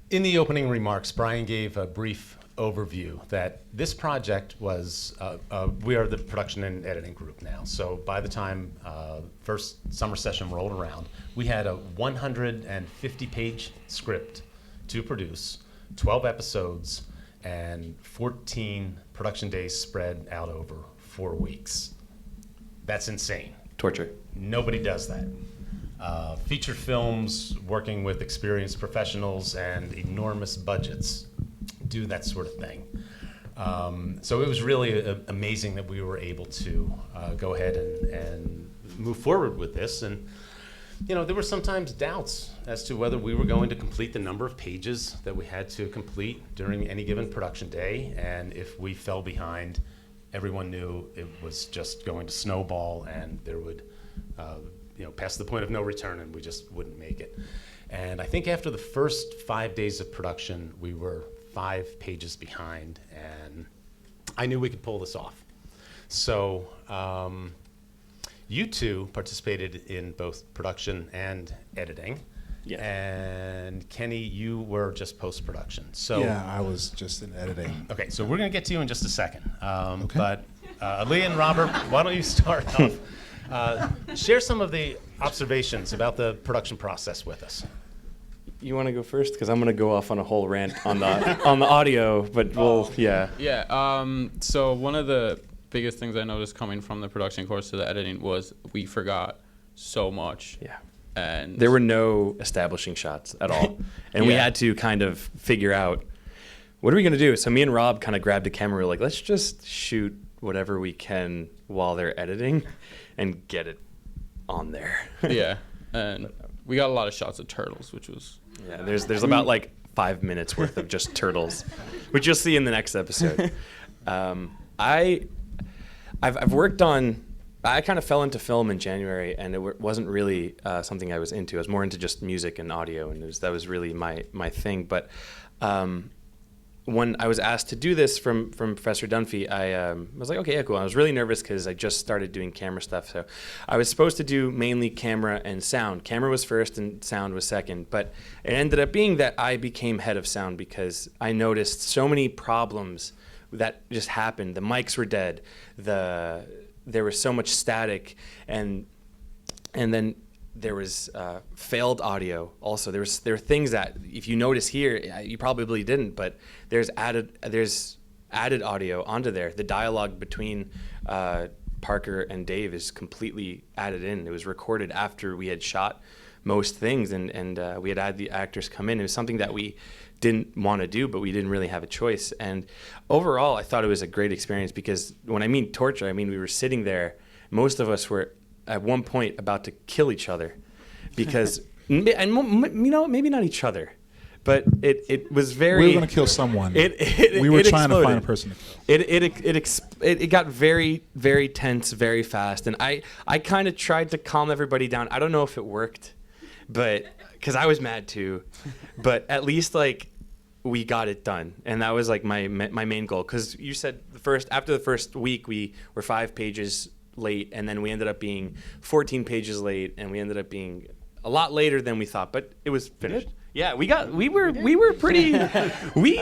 In the opening remarks, Brian gave a brief overview that this project was, we are the production and editing group now. So by the time first summer session rolled around, we had a 150-page script to produce, 12 episodes, and 14 production days spread out over 4 weeks. That's insane. Torture. Nobody does that. Feature films, working with experienced professionals and enormous budgets, do that sort of thing. So it was really amazing that we were able to go ahead and move forward with this. And you know, there were sometimes doubts as to whether we were going to complete the number of pages that we had to complete during any given production day. And if we fell behind, everyone knew it was just going to snowball, and there would, past the point of no return, and we just wouldn't make it. And I think after the first 5 days of production, we were 5 pages behind, and I knew we could pull this off. So you two participated in both production and editing. Yeah. And Kenny, you were just post-production. So Yeah, I was just in editing. Okay, so we're going to get to you in just a second. Okay. But Lee and Robert, why don't you start off? Share some of the observations about the production process with us. You want to go first? Because I'm going to go off on a whole rant on the on the audio, but yeah. Yeah, so one of the biggest things I noticed coming from the production course to the editing was we forgot so much. Yeah. And there were no establishing shots at all. And we had to kind of figure out, what are we going to do? So me and Rob kind of grabbed a camera. We were like, let's just shoot whatever we can while they're editing and get it on there. Yeah, and we got a lot of shots of turtles, which was... Yeah, there's about like 5 minutes worth of just turtles, which you'll see in the next episode. I've worked on... I kind of fell into film in January, and it wasn't really something I was into. I was more into just music and audio, and that was really my thing. But when when I was asked to do this from Professor Dunphy, I was like, okay, yeah, cool. I was really nervous because I just started doing camera stuff. So I was supposed to do mainly camera and sound. Camera was first and sound was second. But it ended up being that I became head of sound because I noticed so many problems that just happened. The mics were dead. There was so much static, and then there was failed audio. Also, there were things that if you notice here, you probably didn't, but there's added audio onto there. The dialogue between Parker and Dave is completely added in. It was recorded after we had shot most things, and we had had the actors come in. It was something that we didn't want to do, but we didn't really have a choice. And overall, I thought it was a great experience because when I mean torture, I mean we were sitting there. Most of us were at one point about to kill each other because, and maybe not each other, but it was very. We were going to kill someone. We were trying to find a person to kill. It got very, very tense very fast, and I kind of tried to calm everybody down. I don't know if it worked, but because I was mad too, but at least we got it done, and that was my main goal. Because you said after the first week we were 5 pages late, and then we ended up being 14 pages late, and we ended up being a lot later than we thought, but it was finished. Yeah, we were pretty. we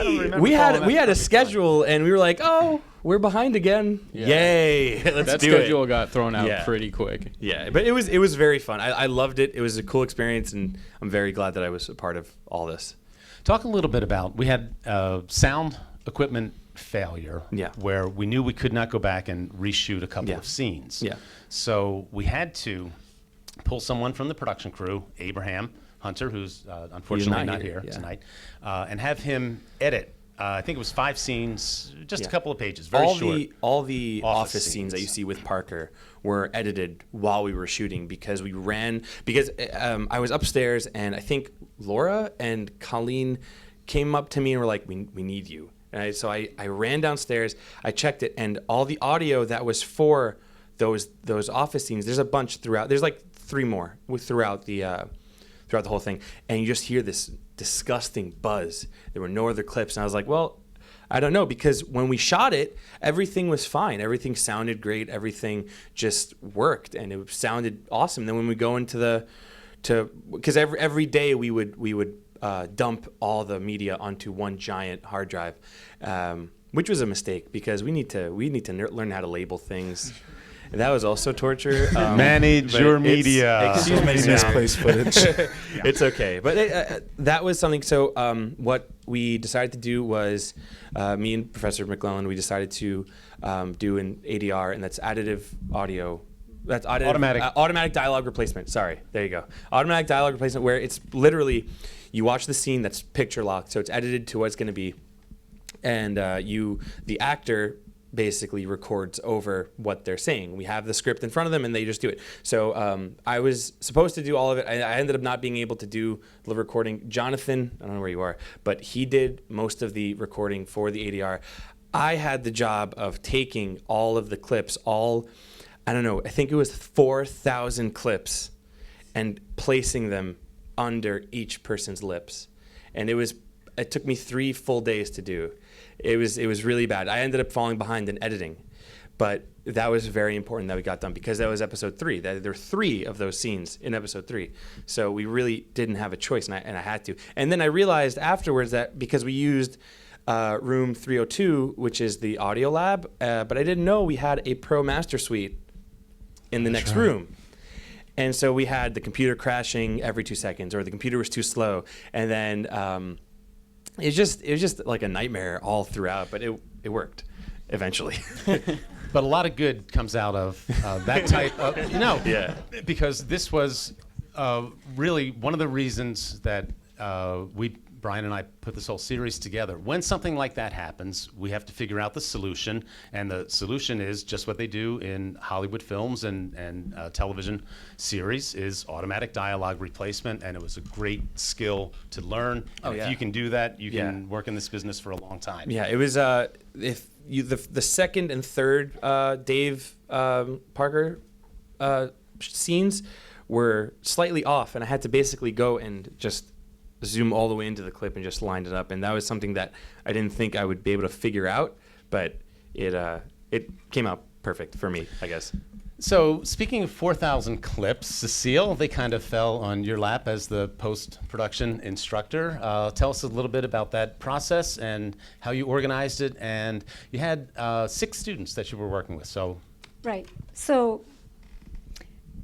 had a schedule, and we were like, oh, we're behind again. Yeah. Yay! Let's that do it. schedule got thrown out pretty quick. Yeah, but it was very fun. I loved it. It was a cool experience, and I'm very glad that I was a part of all this. Talk a little bit about, we had sound equipment failure where we knew we could not go back and reshoot a couple of scenes. Yeah. So we had to pull someone from the production crew, Abraham Hunter, who's unfortunately not here tonight, and have him edit. I think it was 5 scenes, just a couple of pages, very short. All the office scenes that you see with Parker were edited while we were shooting because I was upstairs, and I think Laura and Colleen came up to me and were like, we need you. And so I ran downstairs, I checked it, and all the audio that was for those office scenes, there's a bunch throughout. There's 3 more throughout the whole thing, and you just hear this disgusting buzz. There were no other clips, and I was like, well, I don't know, because when we shot it, everything was fine. Everything sounded great. Everything just worked, and it sounded awesome. Then when we go into because every day we would dump all the media onto one giant hard drive, which was a mistake because we need to learn how to label things. And that was also torture. Manage your media. Excuse me, misplaced footage. It's okay, but that was something. So what we decided to do was, me and Professor McClellan, we decided to do an ADR, and that's additive audio. That's automatic dialogue replacement. Sorry, there you go. Automatic dialogue replacement, where it's literally you watch the scene that's picture locked, so it's edited to what it's going to be, and the actor basically records over what they're saying. We have the script in front of them, and they just do it. So I was supposed to do all of it. I ended up not being able to do the recording. Jonathan, I don't know where you are, but he did most of the recording for the ADR. I had the job of taking all of the clips, I don't know, I think it was 4,000 clips, and placing them under each person's lips. And it took me 3 full days to do. It was really bad. I ended up falling behind in editing, but that was very important that we got done because that was episode 3. There were 3 of those scenes in episode 3, so we really didn't have a choice, and I had to. And then I realized afterwards that because we used room 302, which is the audio lab, but I didn't know we had a Pro Master Suite in the next room. And so we had the computer crashing every 2 seconds, or the computer was too slow, and then. It was just like a nightmare all throughout, but it worked eventually. But a lot of good comes out of that type of, because this was really one of the reasons that Brian and I put this whole series together. When something like that happens, we have to figure out the solution, and the solution is just what they do in Hollywood films and television series is automatic dialogue replacement, and it was a great skill to learn. If you can do that, you can work in this business for a long time. Yeah, it was the second and third Dave Parker scenes were slightly off, and I had to basically go and just zoom all the way into the clip and just lined it up. And that was something that I didn't think I would be able to figure out, but it came out perfect for me, I guess. So speaking of 4,000 clips, Cecile, they kind of fell on your lap as the post-production instructor. Tell us a little bit about that process and how you organized it. And you had 6 students that you were working with. So Right. So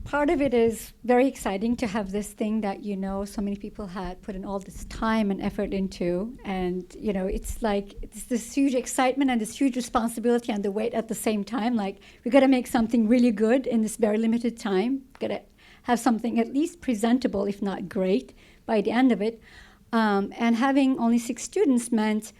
part of it is very exciting to have this thing that, you know, so many people had put in all this time and effort into. And, you know, it's like it's this huge excitement and this huge responsibility and the weight at the same time. Like, we got to make something really good in this very limited time. Got to have something at least presentable, if not great, by the end of it. And having only 6 students meant,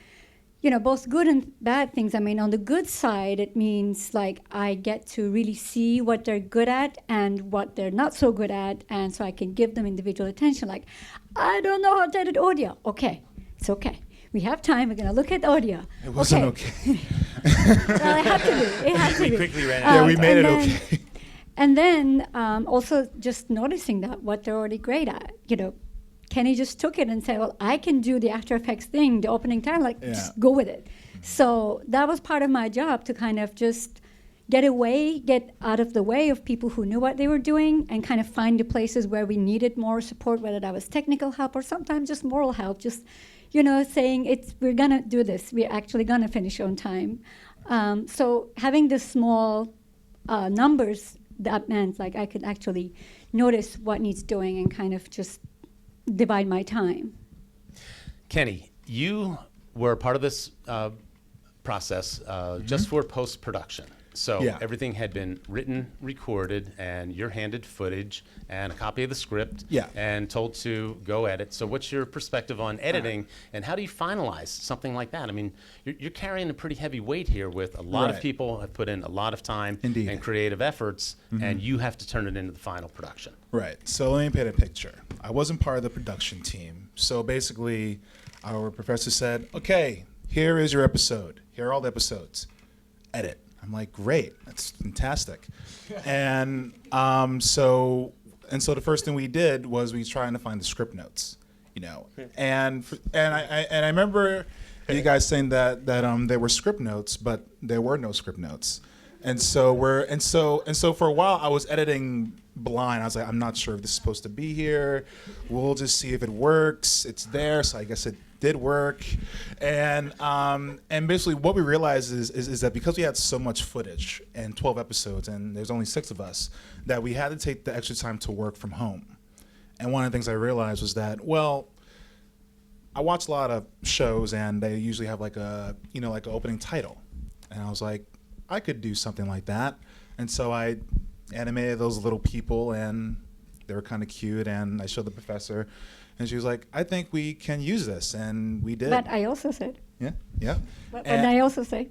you know, both good and bad things. I mean, on the good side, it means like I get to really see what they're good at and what they're not so good at, and so I can give them individual attention. Like, I don't know how to edit audio. Okay, it's okay. We have time. We're gonna look at audio. It wasn't okay. Well, it had to be. It had to be. We quickly ran out. Yeah, we made it okay. And then also just noticing that what they're already great at, you know. Kenny just took it and said, well, I can do the After Effects thing, the opening time, like, just go with it. So that was part of my job, to kind of just get out of the way of people who knew what they were doing, and kind of find the places where we needed more support, whether that was technical help or sometimes just moral help, just, you know, saying we're going to do this. We're actually going to finish on time. So having the small numbers, that meant like I could actually notice what needs doing and kind of just divide my time. Kenny, you were part of this process just for post-production. So everything had been written, recorded, and you're handed footage and a copy of the script and told to go edit. So what's your perspective on editing, and how do you finalize something like that? I mean, you're carrying a pretty heavy weight here with a lot of people have put in a lot of time and creative efforts, and you have to turn it into the final production. Right. So let me paint a picture. I wasn't part of the production team. So basically, our professor said, okay, here is your episode. Here are all the episodes. Edit. I'm like, great, that's fantastic. And so the first thing we did was we was trying to find the script notes, you know. And I remember you guys saying that there were script notes, but there were no script notes. And so for a while I was editing blind. I was like, I'm not sure if this is supposed to be here. We'll just see if it works. It's there, so I guess it did work. And basically what we realized is that because we had so much footage and 12 episodes and there's only 6 of us, that we had to take the extra time to work from home. And one of the things I realized was that, well, I watch a lot of shows and they usually have like a, you know, like an opening title. And I was like, I could do something like that. And so I animated those little people and they were kind of cute, and I showed the professor and she was like, I think we can use this, and we did. But I also said. Yeah. What did I also say?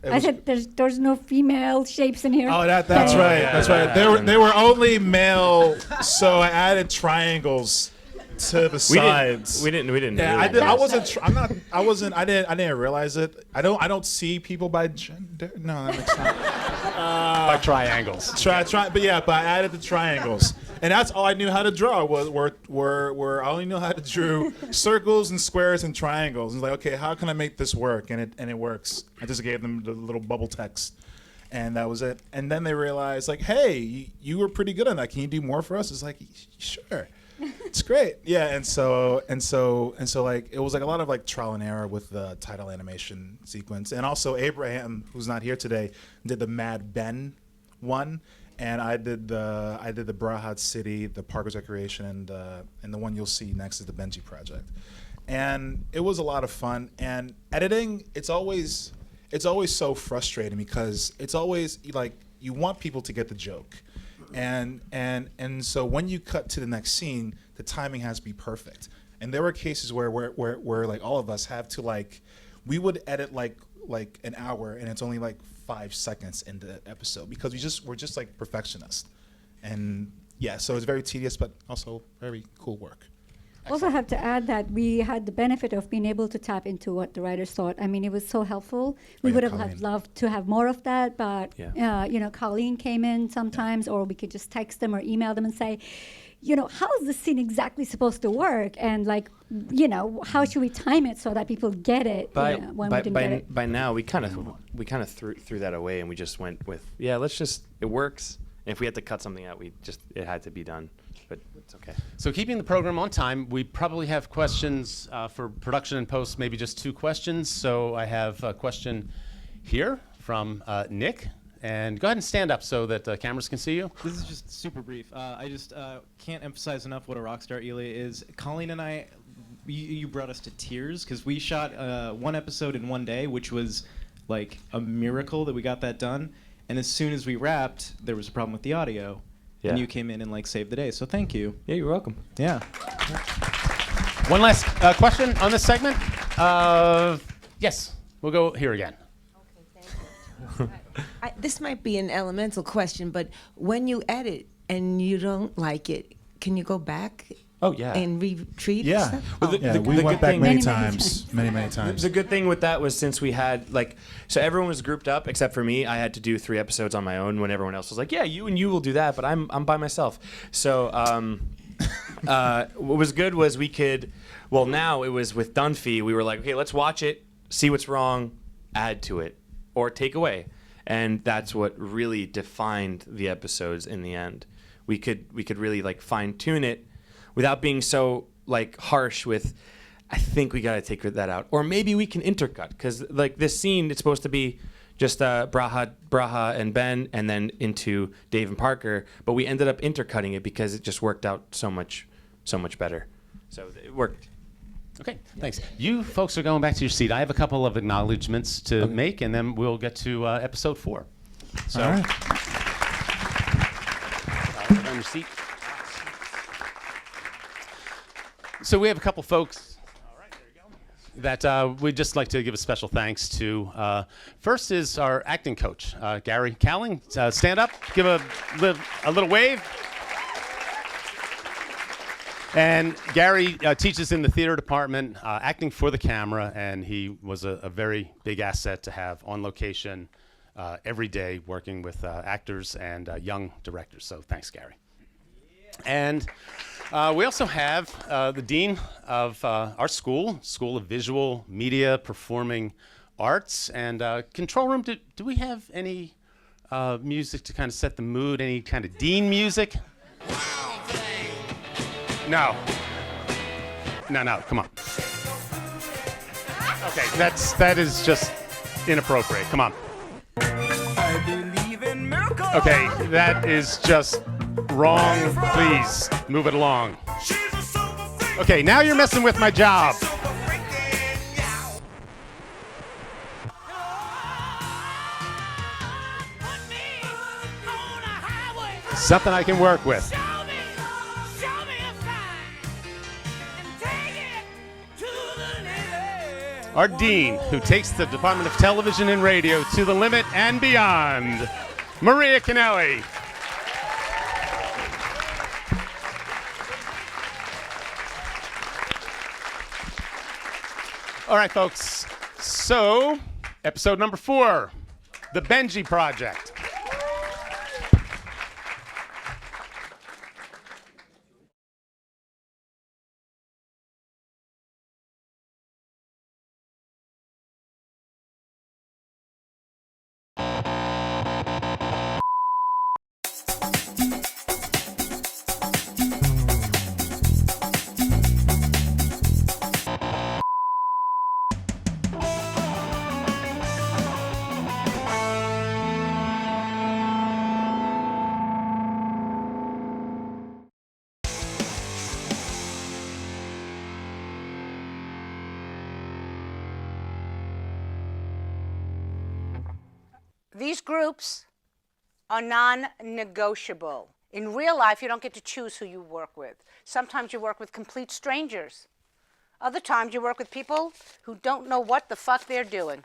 I said there's no female shapes in here. Oh, that's right. That's right. They were only male, so I added triangles to the sides. We didn't. Yeah, really I didn't realize it. I don't see people by gender. No, that makes sense. By triangles. But I added the triangles, and that's all I knew how to draw. Were I only knew how to draw circles and squares and triangles. And it's like, okay, how can I make this work? And it works. I just gave them the little bubble text, and that was it. And then they realized, like, hey, you were pretty good on that. Can you do more for us? It's like, sure. It's great. Yeah, and so like it was like a lot of like trial and error with the title animation sequence. And also Abraham, who's not here today, did the Mad Ben one, and I did the Brahat City, the Parkers Recreation, and the one you'll see next is the Benji Project. And it was a lot of fun. And editing, it's always so frustrating because it's always like you want people to get the joke. And so when you cut to the next scene, the timing has to be perfect. And there were cases where like all of us have to like, we would edit like an hour and it's only like 5 seconds in the episode because we're just like perfectionists. And yeah, so it's very tedious, but also very cool work. Also have to add that we had the benefit of being able to tap into what the writers thought. I mean, it was so helpful. We would have loved to have more of that, but you know, Colleen came in sometimes, or we could just text them or email them and say, how is the scene exactly supposed to work? And like, how should we time it so that people get it when we didn't get it? By now, we kind of threw that away, and we just went with, it works. And if we had to cut something out, it had to be done. But it's okay. So keeping the program on time, we probably have questions for production and post, maybe just 2 questions. So I have a question here from Nick. And go ahead and stand up so that cameras can see you. This is just super brief. I just can't emphasize enough what a rock star Eli is. Colleen and I, you brought us to tears because we shot 1 episode in 1 day, which was like a miracle that we got that done. And as soon as we wrapped, there was a problem with the audio. Yeah. And you came in and like saved the day. So thank you. Yeah, you're welcome. Yeah. One last question on this segment. Yes, we'll go here again. This might be an elemental question, but when you edit and you don't like it, can you go back? Oh, yeah. And retreat? Yeah. Stuff? We went back many times. Many times. The good thing with that was since we had so everyone was grouped up except for me. I had to do 3 episodes on my own when everyone else was like, yeah, you and you will do that, but I'm by myself. So what was good was now it was with Dunphy. We were like, okay, let's watch it, see what's wrong, add to it, or take away. And that's what really defined the episodes in the end. We could really fine tune it without being so harsh with, I think we got to take that out. Or maybe we can intercut because this scene, it's supposed to be just Braha and Ben and then into Dave and Parker, but we ended up intercutting it because it just worked out so much better. So it worked. Okay, thanks. You folks are going back to your seat. I have a couple of acknowledgments to make, and then we'll get to episode 4. So, all right. On your seat. So we have a couple folks that we'd just like to give a special thanks to. First is our acting coach, Gary Cowling. Stand up, give a little wave. And Gary teaches in the theater department, acting for the camera, and he was a very big asset to have on location every day working with actors and young directors. So thanks, Gary. And we also have the dean of our school of Visual Media Performing Arts. And control room, do we have any music to kind of set the mood, any kind of dean music? No, come on. Okay, that is just inappropriate. Come on. Okay, that is just wrong. Please move it along. Okay, now you're messing with my job. Something I can work with. Our dean, who takes the Department of Television and Radio to the limit and beyond, Maria Canelli. All right, folks. So, episode number 4, The Benji Project. These groups are non-negotiable. In real life, you don't get to choose who you work with. Sometimes you work with complete strangers. Other times you work with people who don't know what the fuck they're doing.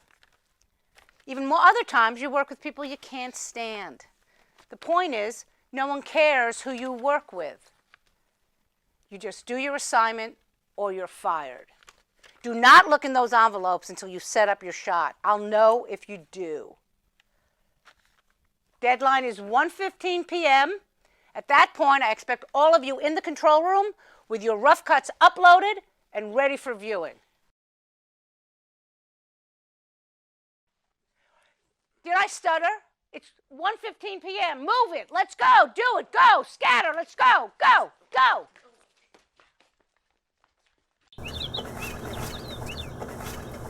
Even more other times you work with people you can't stand. The point is, no one cares who you work with. You just do your assignment or you're fired. Do not look in those envelopes until you set up your shot. I'll know if you do. Deadline is 1:15 p.m. At that point, I expect all of you in the control room with your rough cuts uploaded and ready for viewing. Did I stutter? It's 1:15 p.m. Move it. Let's go. Do it. Go. Scatter. Let's go. Go. Go.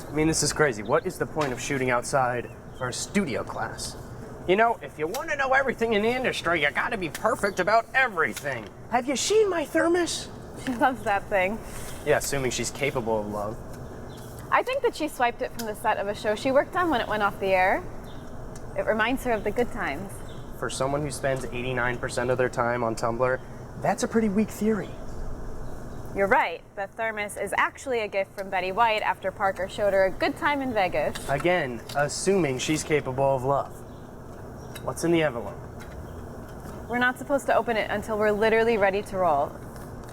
I mean, this is crazy. What is the point of shooting outside for a studio class? You know, if you want to know everything in the industry, you gotta be perfect about everything. Have you seen my thermos? She loves that thing. Yeah, assuming she's capable of love. I think that she swiped it from the set of a show she worked on when it went off the air. It reminds her of the good times. For someone who spends 89% of their time on Tumblr, that's a pretty weak theory. You're right. The thermos is actually a gift from Betty White after Parker showed her a good time in Vegas. Again, assuming she's capable of love. What's in the envelope? We're not supposed to open it until we're literally ready to roll.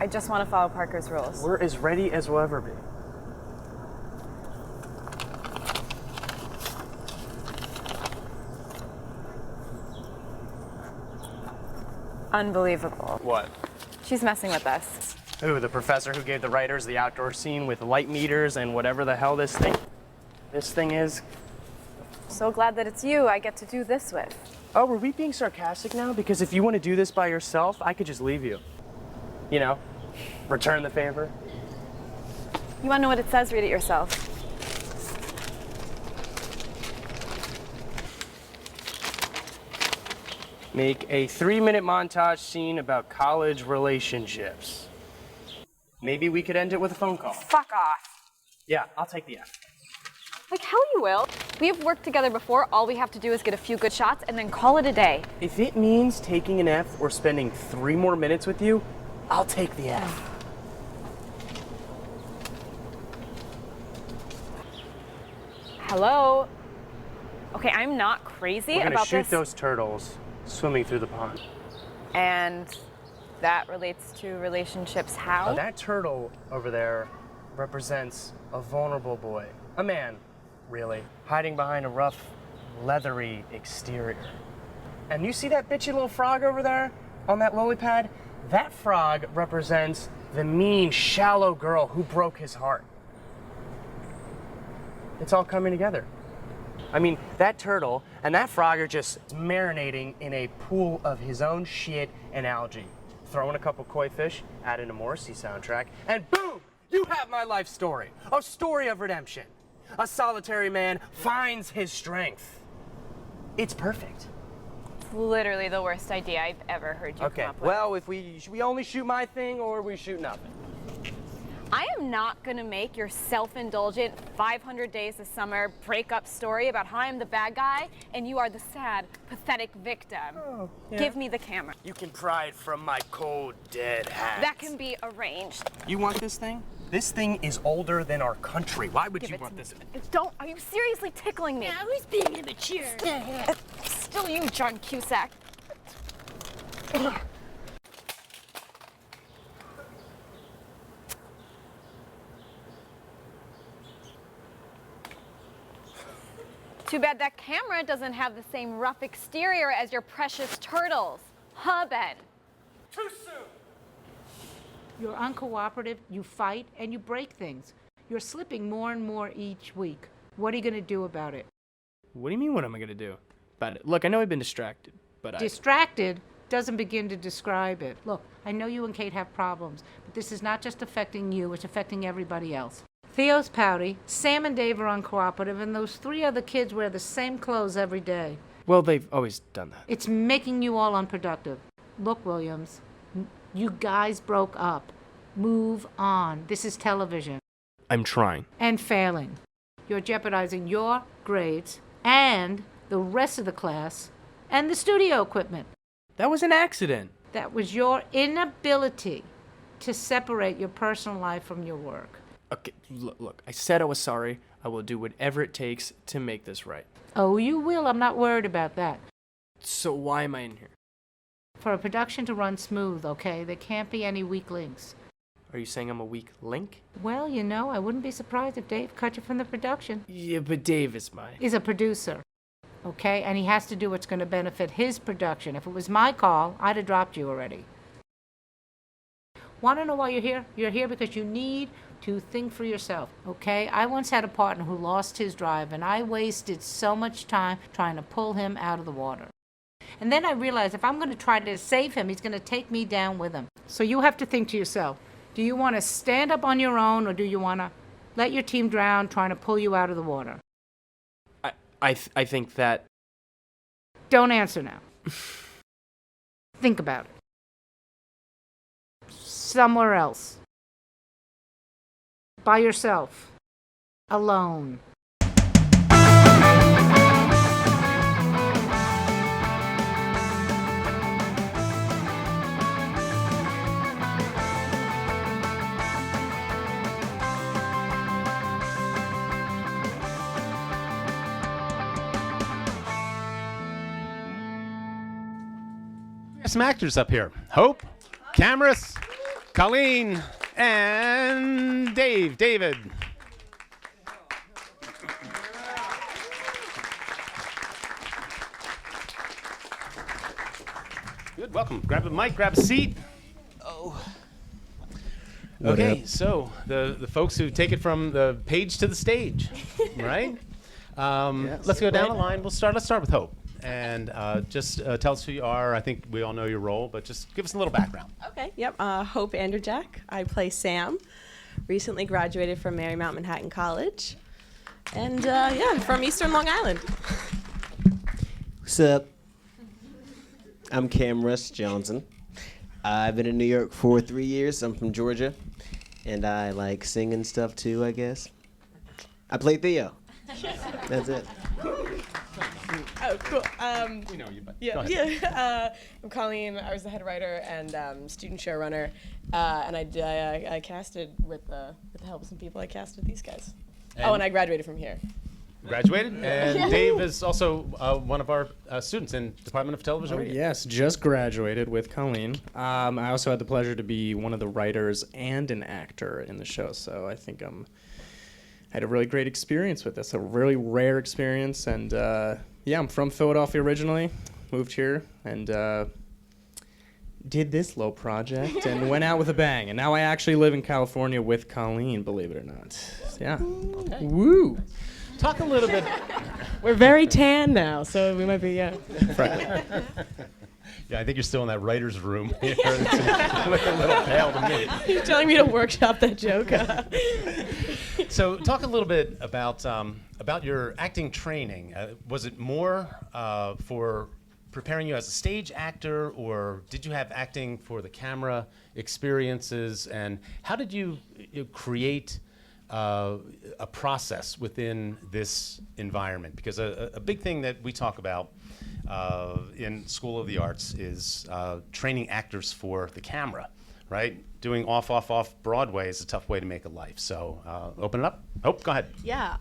I just want to follow Parker's rules. We're as ready as we'll ever be. Unbelievable. What? She's messing with us. Who, the professor who gave the writers the outdoor scene with light meters and whatever the hell this thing is? So glad that it's you I get to do this with. Oh, were we being sarcastic now? Because if you want to do this by yourself, I could just leave you. You know, return the favor. You want to know what it says? Read it yourself. Make a 3-minute montage scene about college relationships. Maybe we could end it with a phone call. Fuck off. Yeah, I'll take the F. Like hell you will. We have worked together before. All we have to do is get a few good shots and then call it a day. If it means taking an F or spending 3 more minutes with you, I'll take the F. Hello? Okay, I'm not crazy We're gonna about shoot this. those turtles swimming through the pond. And that relates to relationships how? That turtle over there represents a vulnerable boy. A man, really, hiding behind a rough, leathery exterior. And you see that bitchy little frog over there on that lily pad? That frog represents the mean, shallow girl who broke his heart. It's all coming together. I mean, that turtle and that frog are just marinating in a pool of his own shit and algae. Throw in a couple koi fish, add in a Morrissey soundtrack, and boom! You have my life story. A story of redemption. A solitary man finds his strength. It's perfect. It's literally the worst idea I've ever heard you Okay, come up with. well, if we only shoot my thing or we shoot nothing. I am not gonna make your self-indulgent 500 Days of Summer breakup story about how I'm the bad guy and you are the sad, pathetic victim. Oh, yeah. Give me the camera. You can pry it from my cold, dead hands. That can be arranged. You want this thing? This thing is older than our country. Why would Give you it want to this? me. Don't, are you seriously tickling me? Now who's being immature? Still you, John Cusack. Too bad that camera doesn't have the same rough exterior as your precious turtles. Huh, Ben? Too soon! You're uncooperative, you fight, and you break things. You're slipping more and more each week. What are you going to do about it? What do you mean, what am I gonna do? But look, I know I've been distracted, but Distracted doesn't begin to describe it. Look, I know you and Kate have problems, but this is not just affecting you, it's affecting everybody else. Theo's pouty, Sam and Dave are uncooperative, and those 3 other kids wear the same clothes every day. Well, they've always done that. It's making you all unproductive. Look, Williams, you guys broke up. Move on. This is television. I'm trying. And failing. You're jeopardizing your grades and the rest of the class and the studio equipment. That was an accident. That was your inability to separate your personal life from your work. Okay, look, I said I was sorry. I will do whatever it takes to make this right. Oh, you will. I'm not worried about that. So why am I in here? For a production to run smooth, okay? There can't be any weak links. Are you saying I'm a weak link? Well, you know, I wouldn't be surprised if Dave cut you from the production. Yeah, but Dave is He's a producer. okay? And he has to do what's going to benefit his production. If it was my call, I'd have dropped you already. Want to know why you're here? You're here because you need to think for yourself, okay? I once had a partner who lost his drive, and I wasted so much time trying to pull him out of the water. And then I realized if I'm going to try to save him, he's going to take me down with him. So you have to think to yourself, do you want to stand up on your own, or do you want to let your team drown trying to pull you out of the water? I think that... Don't answer now. Think about it. Somewhere else. By yourself. Alone. Some actors up here. Hope, Cameras, Colleen, and David. Good, welcome. Grab a mic, grab a seat. Oh. Okay, so the folks who take it from the page to the stage, right? Let's go down the line. Let's start with Hope. And just tell us who you are. I think we all know your role, but just give us a little background. Okay, yep. Hope Anderjack. I play Sam. Recently graduated from Marymount Manhattan College. And yeah, from Eastern Long Island. What's up? I'm Cam Russ Johnson. I've been in New York for 3 years. I'm from Georgia. And I like singing stuff too, I guess. I play Theo. That's it. Oh, cool. We know you, but yeah, go ahead. yeah. I'm Colleen. I was the head writer and student showrunner, and I casted with the help of some people. I casted these guys. And I graduated from here. Graduated, and Dave is also one of our students in Department of Television. Oh, Radio. yes, just graduated with Colleen. I also had the pleasure to be one of the writers and an actor in the show, so I think I had a really great experience with this, a really rare experience, and yeah, I'm from Philadelphia originally, moved here, and did this little project and went out with a bang, and now I actually live in California with Colleen, believe it or not. Yeah. Okay. Woo! Talk a little bit. We're very tan now, so we might be, yeah. Right. Yeah, I think you're still in that writer's room here. It's looking a little pale to me. You're telling me to workshop that joke. So talk a little bit about your acting training. Was it more for preparing you as a stage actor, or did you have acting for the camera experiences? And how did you create a process within this environment? Because a big thing that we talk about in School of the Arts is training actors for the camera, right? Doing off Broadway is a tough way to make a life. So open it up. Hope, go ahead. Yeah,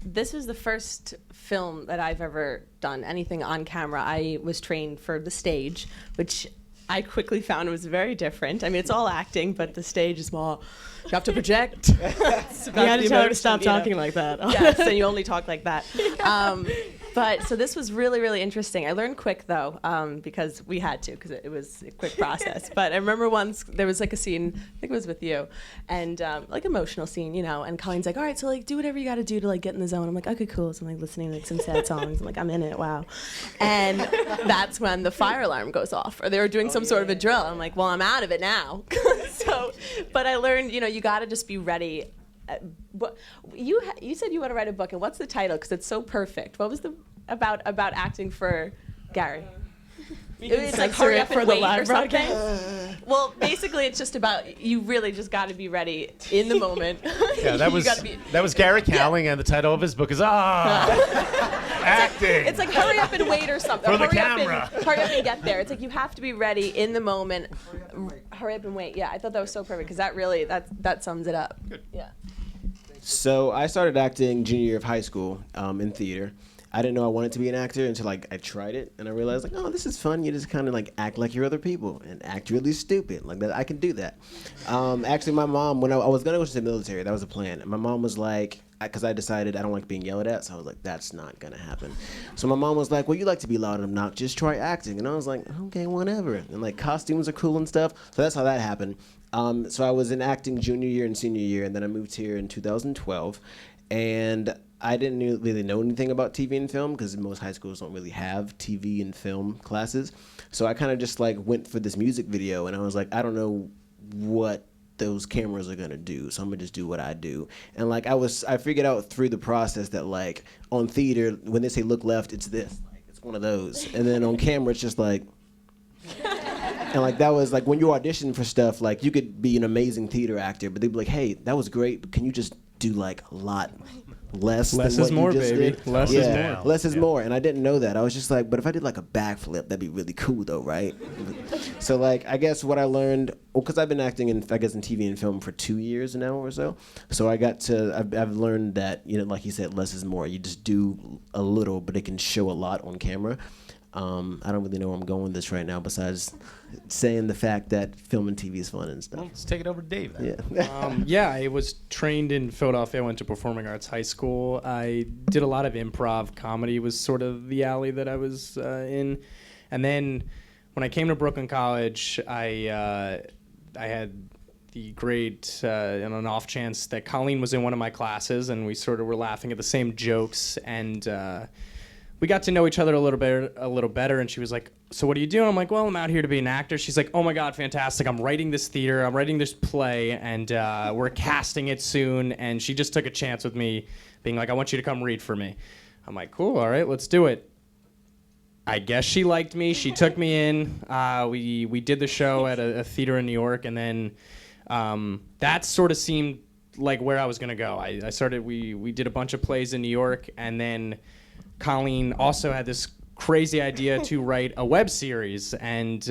this was the first film that I've ever done anything on camera. I was trained for the stage, which I quickly found was very different. I mean, it's all acting, but the stage is more, you have to project. You had to tell her to stop talking like that. Yes, and you only talk like that. But so this was really, really interesting. I learned quick though, because we had to, because it was a quick process. But I remember once there was like a scene, I think it was with you, and like emotional scene, you know. And Colleen's like, "All right, so like do whatever you got to do to like get in the zone." I'm like, "Okay, cool." So I'm like listening to like some sad songs. I'm like, "I'm in it, wow." And that's when the fire alarm goes off, or they were doing some sort of a drill. I'm like, "Well, I'm out of it now." So, but I learned, you know, you got to just be ready. But you said you want to write a book, and what's the title? Because it's so perfect. What was the about acting for Gary? It was like hurry up and wait or something. Well, basically, it's just about you really just got to be ready in the moment. Yeah, that was Gary Cowling, and the title of his book is Acting. It's like hurry up and wait or something. For the camera. Hurry up and get there. It's like you have to be ready in the moment. Hurry up and wait. Yeah, I thought that was so perfect because that really that sums it up. Good. Yeah. So I started acting junior year of high school in theater. I didn't know I wanted to be an actor until like I tried it, and I realized like, oh, this is fun. You just kind of like act like your other people and act really stupid. Like that, I can do that. Actually, my mom, when I was gonna go to the military, that was a plan. And my mom was like, because I decided I don't like being yelled at, so I was like, that's not gonna happen. So my mom was like, well, you like to be loud and obnoxious, try acting. And I was like, okay, whatever. And like costumes are cool and stuff. So that's how that happened. So I was in acting junior year and senior year, and then I moved here in 2012. And I didn't really know anything about TV and film because most high schools don't really have TV and film classes. So I kind of just like went for this music video, and I was like, I don't know what those cameras are gonna do, so I'm gonna just do what I do. And like I figured out through the process that like on theater, when they say look left, it's this, like it's one of those, and then on camera it's just like. And like that was like when you audition for stuff, like you could be an amazing theater actor, but they'd be like, hey, that was great, but can you just do like a lot less than Less what is you more, just baby. did? Less is more. Less is more. And I didn't know that. I was just like, but if I did like a backflip, that'd be really cool though, right? So like, I guess what I learned, well, because I've been acting in TV and film for 2 years now or so. So I've learned that, you know, like you said, less is more. You just do a little, but it can show a lot on camera. I don't really know where I'm going with this right now, besides saying the fact that film and TV is fun and stuff. Well, let's take it over to Dave then. Yeah, I was trained in Philadelphia. I went to Performing Arts High School. I did a lot of improv. Comedy was sort of the alley that I was in. And then when I came to Brooklyn College, I had the great and an off chance that Colleen was in one of my classes, and we sort of were laughing at the same jokes, and we got to know each other a little better, and she was like, so what are you doing? I'm like, well, I'm out here to be an actor. She's like, oh my God, fantastic. I'm writing this theater. I'm writing this play, and we're casting it soon. And she just took a chance with me, being like, I want you to come read for me. I'm like, cool, all right, let's do it. I guess she liked me. She took me in. We did the show at a theater in New York, and then that sort of seemed like where I was going to go. We did a bunch of plays in New York, and then Colleen also had this crazy idea to write a web series, and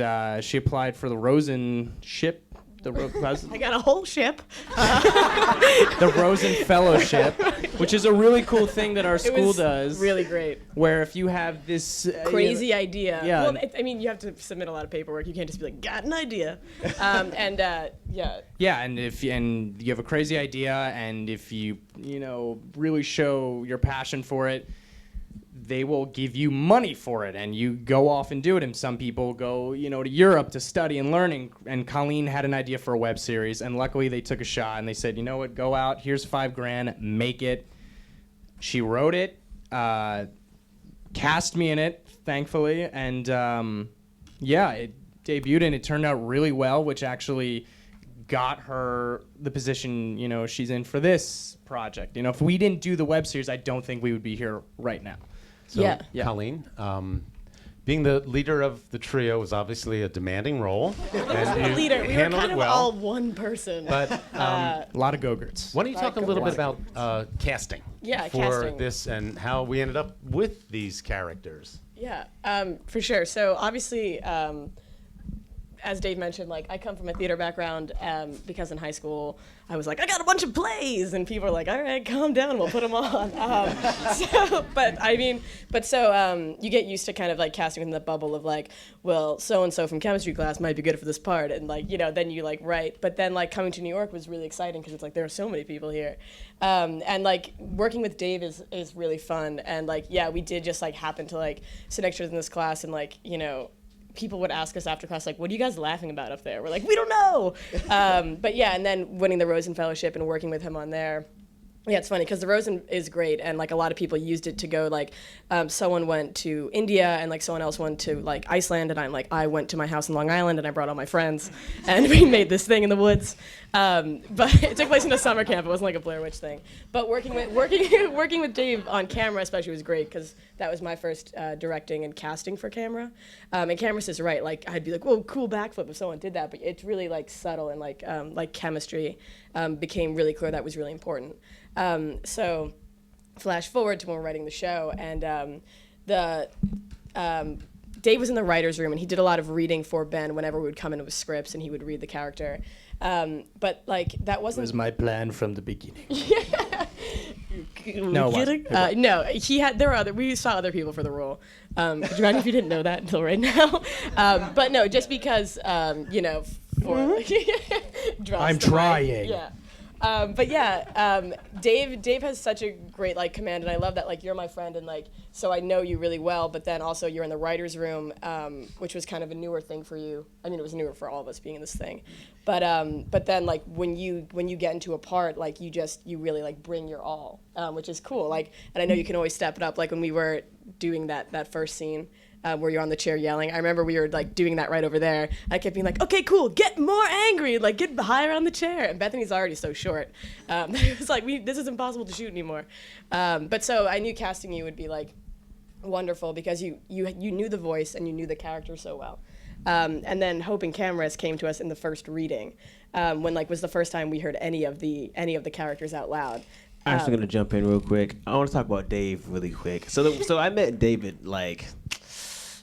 she applied for the Rosen ship. I got a whole ship. The Rosen Fellowship, which is a really cool thing that our school does. Really great. Where if you have this Crazy idea. Yeah. Well, I mean, you have to submit a lot of paperwork. You can't just be like, got an idea. Yeah. Yeah, and and you have a crazy idea, and if you really show your passion for it, they will give you money for it, and you go off and do it. And some people go, to Europe to study and learning. And Colleen had an idea for a web series, and luckily they took a shot and they said, you know what, go out, here's $5,000, make it. She wrote it, cast me in it, thankfully, and it debuted and it turned out really well, which actually got her the position, she's in for this project. If we didn't do the web series, I don't think we would be here right now. So, Colleen, being the leader of the trio was obviously a demanding role. And you leader. We were handled kind it of well. all one person. But a lot of go-gurts. Why don't you talk a little bit about casting? Yeah, for casting. this and how we ended up with these characters. Yeah, for sure. So obviously, as Dave mentioned, like I come from a theater background because in high school I was like, I got a bunch of plays, and people were like, all right, calm down, we'll put them on. So you get used to kind of like casting within the bubble of like, well, so and so from chemistry class might be good for this part, and like then you like write. But then like coming to New York was really exciting because it's like there are so many people here, and like working with Dave is really fun, and like we did just like happen to like sit next to us in this class, and like people would ask us after class, like, what are you guys laughing about up there? We're like, we don't know. And then winning the Rosen Fellowship and working with him on there. Yeah, it's funny because the Rosen is great, and like a lot of people used it to go like, someone went to India and like someone else went to like Iceland, and I went to my house in Long Island and I brought all my friends, and we made this thing in the woods. But it took place in a summer camp. It wasn't like a Blair Witch thing. But working with Dave on camera especially was great because that was my first directing and casting for camera. And Cameras is right. Like I'd be like, whoa, cool backflip if someone did that, but it's really like subtle and like chemistry became really clear that was really important. So flash forward to when we're writing the show, and Dave was in the writer's room, and he did a lot of reading for Ben whenever we would come in with scripts, and he would read the character. But like that wasn't... It was my plan from the beginning. No, it wasn't. No, he had. There were other. We saw other people for the role. Could you imagine if you didn't know that until right now? But no, just because you know. For I'm trying. Yeah. But yeah, Dave has such a great like command, and I love that like you're my friend, and like so I know you really well. But then also you're in the writers' room, which was kind of a newer thing for you. I mean, it was newer for all of us being in this thing. But then like when you get into a part, like you really like bring your all, which is cool. Like, and I know you can always step it up. Like when we were doing that first scene. Where you're on the chair yelling. I remember we were like doing that right over there. I kept being like, okay, cool, get more angry, like get higher on the chair. And Bethany's already so short. It was like, this is impossible to shoot anymore. But so I knew casting you would be like wonderful because you knew the voice and you knew the character so well. And then Hope and Cameras came to us in the first reading, when like was the first time we heard any of the characters out loud. I'm actually gonna jump in real quick. I want to talk about Dave really quick. So I met David like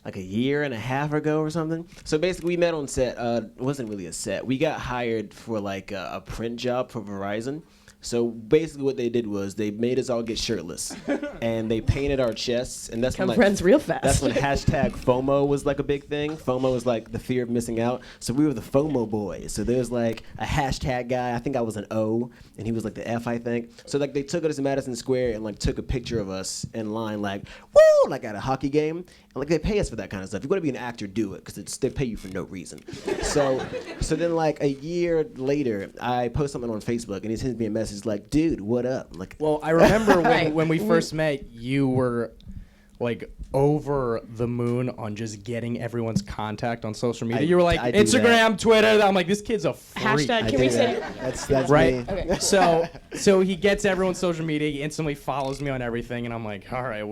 a year and a half ago or something. So basically we met on set. It wasn't really a set. We got hired for like a print job for Verizon. So basically what they did was they made us all get shirtless and they painted our chests, and that's Become when, like, friends real fast. That's when hashtag FOMO was like a big thing. FOMO was like the fear of missing out. So we were the FOMO boys. So there was like a hashtag guy. I think I was an O and he was like the F, I think. So like they took us to Madison Square and like took a picture of us in line like, woo, like at a hockey game. And like they pay us for that kind of stuff. If you want to be an actor, do it, because they pay you for no reason. So then like a year later, I post something on Facebook and he sends me a message like, dude, what up? I'm like, well, I remember when we first met, you were like over the moon on just getting everyone's contact on social media. You were like Instagram, Twitter. I'm like, this kid's a freak. Hashtag, can we say that's right? me. Okay. So he gets everyone's social media. He instantly follows me on everything, and I'm like, all right,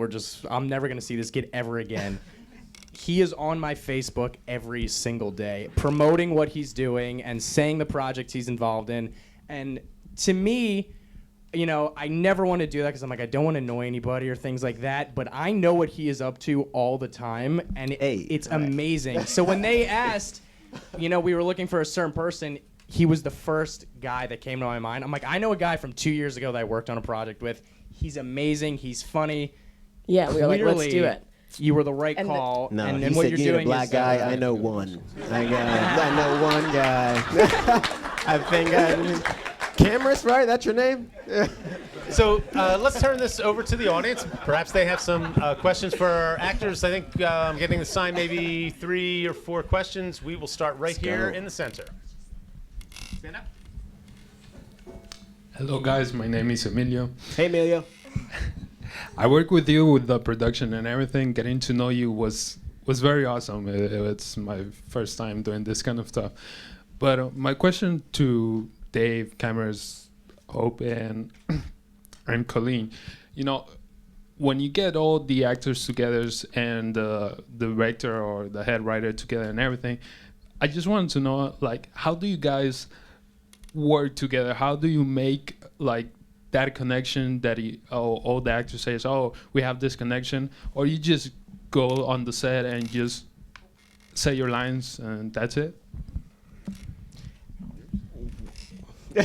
I'm never gonna see this kid ever again. He is on my Facebook every single day, promoting what he's doing and saying the projects he's involved in. And to me, you know, I never want to do that because I'm like, I don't want to annoy anybody or things like that. But I know what he is up to all the time, and it's amazing. So when they asked, you know, we were looking for a certain person, he was the first guy that came to my mind. I'm like, I know a guy from 2 years ago that I worked on a project with. He's amazing. He's funny. Yeah, we were like, let's do it. You were the right call. No, and he what said, you're you need doing a black is, guy. I know one. I know one guy. I think Cameras, right? That's your name? So let's turn this over to the audience. Perhaps they have some questions for our actors. I think I'm getting assigned maybe 3 or 4 questions. We will start right here in the center. Stand up. Hello, guys. My name is Emilio. Hey, Emilio. I work with you with the production and everything. Getting to know you was very awesome. It's my first time doing this kind of stuff. But my question to Dave, Cameras, Hope, and Colleen, you know, when you get all the actors together and the director or the head writer together and everything, I just wanted to know, like, how do you guys work together? How do you make like that connection that all the actors say, oh, we have this connection, or you just go on the set and just say your lines and that's it? I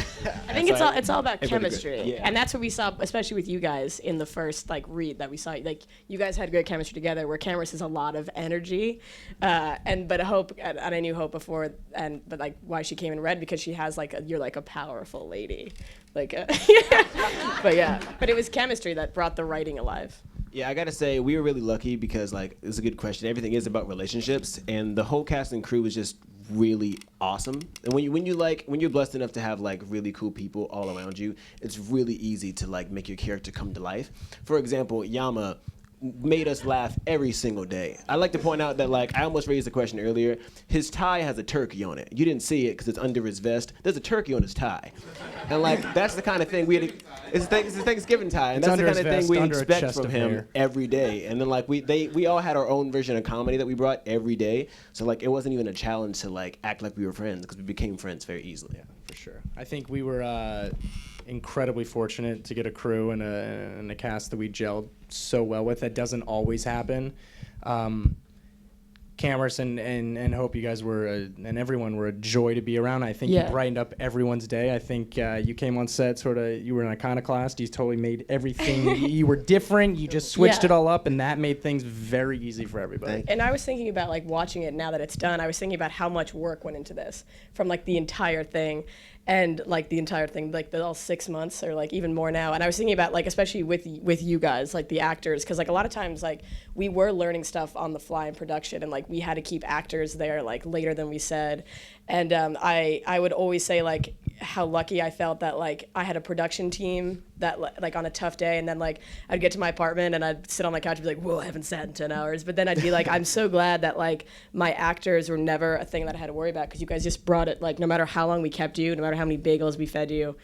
think it's all about chemistry, Yeah. and that's what we saw, especially with you guys in the first like read that we saw. Like you guys had great chemistry together, where Cameras has a lot of energy, but Hope, and I knew Hope before, but like why she came and read, because she has like you're like a powerful lady, like but it was chemistry that brought the writing alive. Yeah, I gotta say we were really lucky because like it's a good question. Everything is about relationships, and the whole cast and crew was just really awesome. And when you're blessed enough to have like really cool people all around you, it's really easy to like make your character come to life. For example, Yama made us laugh every single day. I'd like to point out that like I almost raised the question earlier. His tie has a turkey on it. You didn't see it because it's under his vest. There's a turkey on his tie, and like that's the kind of thing it's a Thanksgiving tie, and that's the kind of thing we expect from him every day. And then like we all had our own version of comedy that we brought every day. So like it wasn't even a challenge to like act like we were friends, because we became friends very easily. Yeah, for sure. I think we were incredibly fortunate to get a crew and a cast that we gelled so well with. That doesn't always happen. Cameras and Hope, you guys were and everyone were a joy to be around. I think Yeah. you brightened up everyone's day. I think you came on set you were an iconoclast. You totally made everything. You were different. You just switched it all up, and that made things very easy for everybody. And I was thinking about like watching it now that it's done. I was thinking about how much work went into this from like the entire thing. And like the entire thing, like all 6 months or like even more now. And I was thinking about like, especially with you guys, like the actors, because like a lot of times like we were learning stuff on the fly in production, and like we had to keep actors there like later than we said. And I would always say like how lucky I felt that like I had a production team that like on a tough day, and then like I'd get to my apartment and I'd sit on my couch and be like, whoa, I haven't sat in 10 hours. But then I'd be like, I'm so glad that like my actors were never a thing that I had to worry about, because you guys just brought it, like no matter how long we kept you, no matter how many bagels we fed you,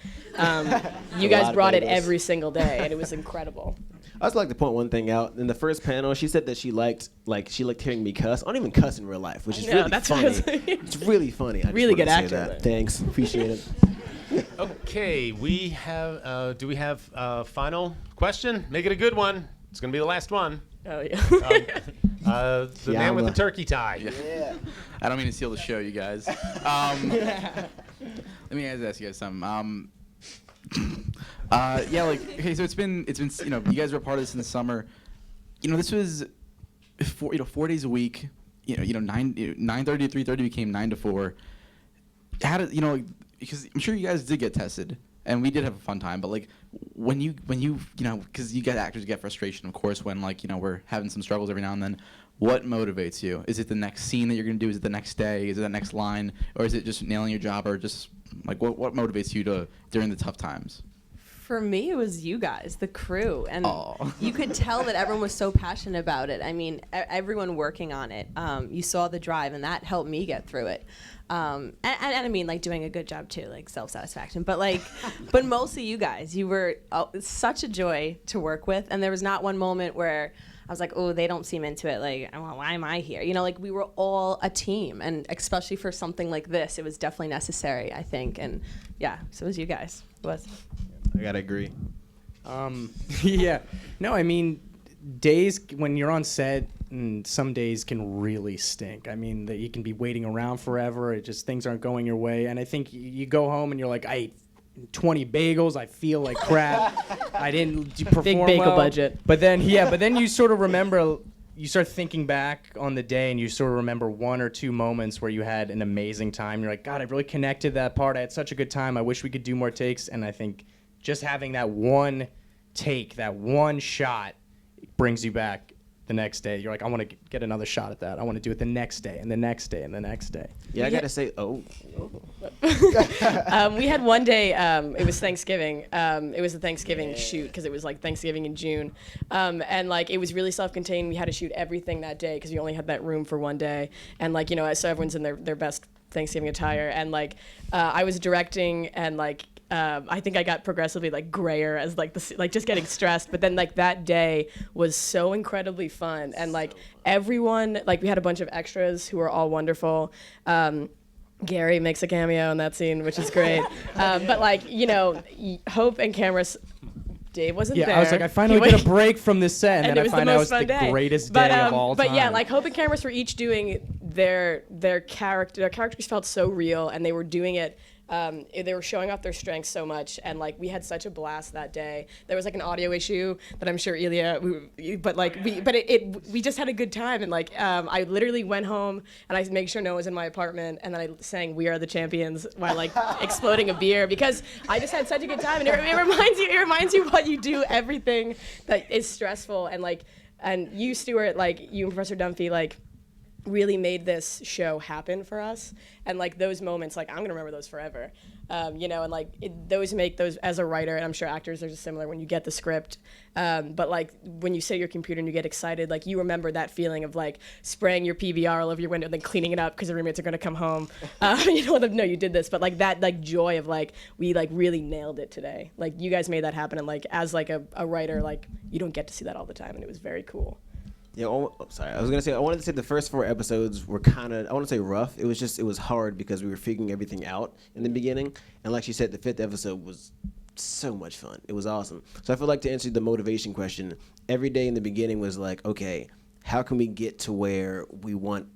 you guys brought it every single day, and it was incredible. I also like to point one thing out. In the first panel, she said that she liked hearing me cuss. I don't even cuss in real life, which is really funny. It's really funny. I Really just good wanted to say actor. that. Thanks, appreciate it. Okay, we have. Do we have a final question? Make it a good one. It's gonna be the last one. Oh yeah. The man with the turkey tie. Yeah. I don't mean to steal the show, you guys. Let me ask you guys something. Yeah, like, okay, so it's been, you know, you guys were a part of this in the summer. You know, this was 4 days a week. You know, 9:30 to 3:30 became 9 to 4. How did, you know, because I'm sure you guys did get tested, and we did have a fun time. But like, when you know, because you guys actors get frustration, of course, when like, you know, we're having some struggles every now and then. What motivates you? Is it the next scene that you're gonna do? Is it the next day? Is it the next line? Or is it just nailing your job? Or just like what motivates you to during the tough times? For me, it was you guys, the crew, and you could tell that everyone was so passionate about it. I mean, everyone working on it. You saw the drive, and that helped me get through it. And I mean, like doing a good job too, like self-satisfaction. But like, but mostly you guys. You were such a joy to work with, and there was not one moment where I was like, oh, they don't seem into it. Like, well, why am I here? You know, like we were all a team, and especially for something like this, it was definitely necessary, I think. And yeah, so it was you guys. It was. I gotta agree. Yeah. No, I mean, days when you're on set, and some days can really stink. I mean, that you can be waiting around forever. It just things aren't going your way. And I think you go home and you're like, I ate 20 bagels. I feel like crap. I didn't perform Big bagel well. budget. But then you sort of remember. You start thinking back on the day, and you sort of remember 1 or 2 moments where you had an amazing time. You're like, God, I really connected that part. I had such a good time. I wish we could do more takes. And I think just having that one take, that one shot, brings you back the next day. You're like, I want to get another shot at that. I want to do it the next day, and the next day, and the next day. Yeah, I gotta say, We had one day, it was Thanksgiving. It was a Thanksgiving shoot, because it was like Thanksgiving in June. And like, it was really self-contained. We had to shoot everything that day, because we only had that room for one day. And like, you know, so everyone's in their best Thanksgiving attire. And like, I was directing, and like, I think I got progressively like grayer as like just getting stressed. But then like that day was so incredibly fun, and like everyone, like we had a bunch of extras who were all wonderful. Gary makes a cameo in that scene, which is great. But like, you know, Hope and Cameras. Dave wasn't there. I was like, I finally get a break from this set, and then I find out it was the greatest day of all time. But yeah, like Hope and Cameras were each doing their character. Their characters felt so real, and they were doing it. They were showing off their strengths so much, and like we had such a blast that day. There was like an audio issue that I'm sure Ilya, we just had a good time, and like I literally went home and I made sure no one was in my apartment, and then I sang "We Are the Champions" while like exploding a beer, because I just had such a good time, and it reminds you what you do, everything that is stressful, and like, and you, Stuart, like you and Professor Dunphy, like really made this show happen for us. And like those moments, like I'm gonna remember those forever. You know, and like those make those, as a writer, and I'm sure actors are just similar when you get the script. But like when you sit at your computer and you get excited, like you remember that feeling of like spraying your PBR all over your window and then cleaning it up because the roommates are gonna come home. You know, no, you did this, but like that like joy of like we like really nailed it today. Like you guys made that happen, and like as like a writer, like you don't get to see that all the time, and it was very cool. Yeah, sorry. I wanted to say the first 4 episodes were kind of, I want to say rough. It was hard because we were figuring everything out in the beginning. And like she said, the 5th episode was so much fun. It was awesome. So I feel like, to answer the motivation question, every day in the beginning was like, okay, how can we get to where we want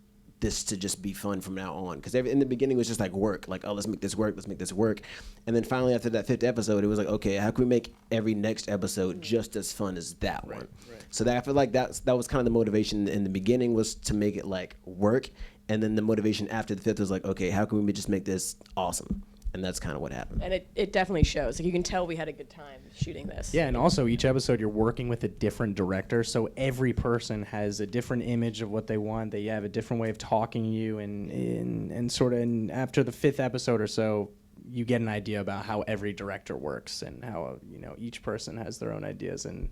this to just be fun from now on. Because in the beginning it was just like work, like, oh, let's make this work, and then finally after that 5th episode, it was like, okay, how can we make every next episode just as fun as that one? So that I feel like that was kind of the motivation in the beginning, was to make it like work, and then the motivation after the 5th was like, okay, how can we just make this awesome? And that's kind of what happened. And it definitely shows. Like, you can tell we had a good time shooting this. Yeah, and also each episode you're working with a different director, so every person has a different image of what they want. They have a different way of talking to you, and sort of after the 5th episode or so, you get an idea about how every director works and how each person has their own ideas, and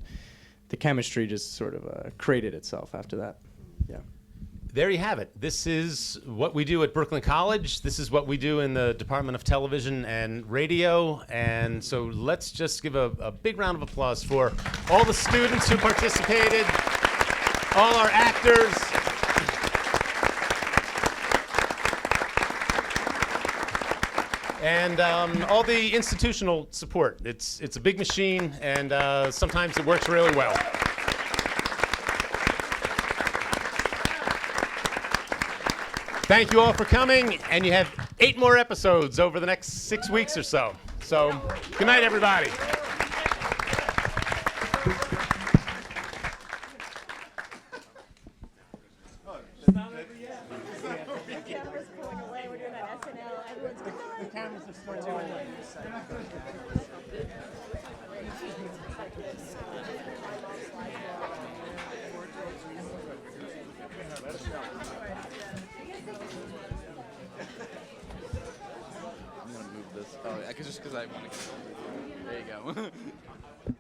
the chemistry just sort of created itself after that. Yeah. There you have it. This is what we do at Brooklyn College. This is what we do in the Department of Television and Radio. And so let's just give a big round of applause for all the students who participated, all our actors. And all the institutional support. It's a big machine, and sometimes it works really well. Thank you all for coming, and you have 8 more episodes over the next 6 weeks or so. So, good night, everybody. I'm gonna move this. Oh, just because I want to. There you go.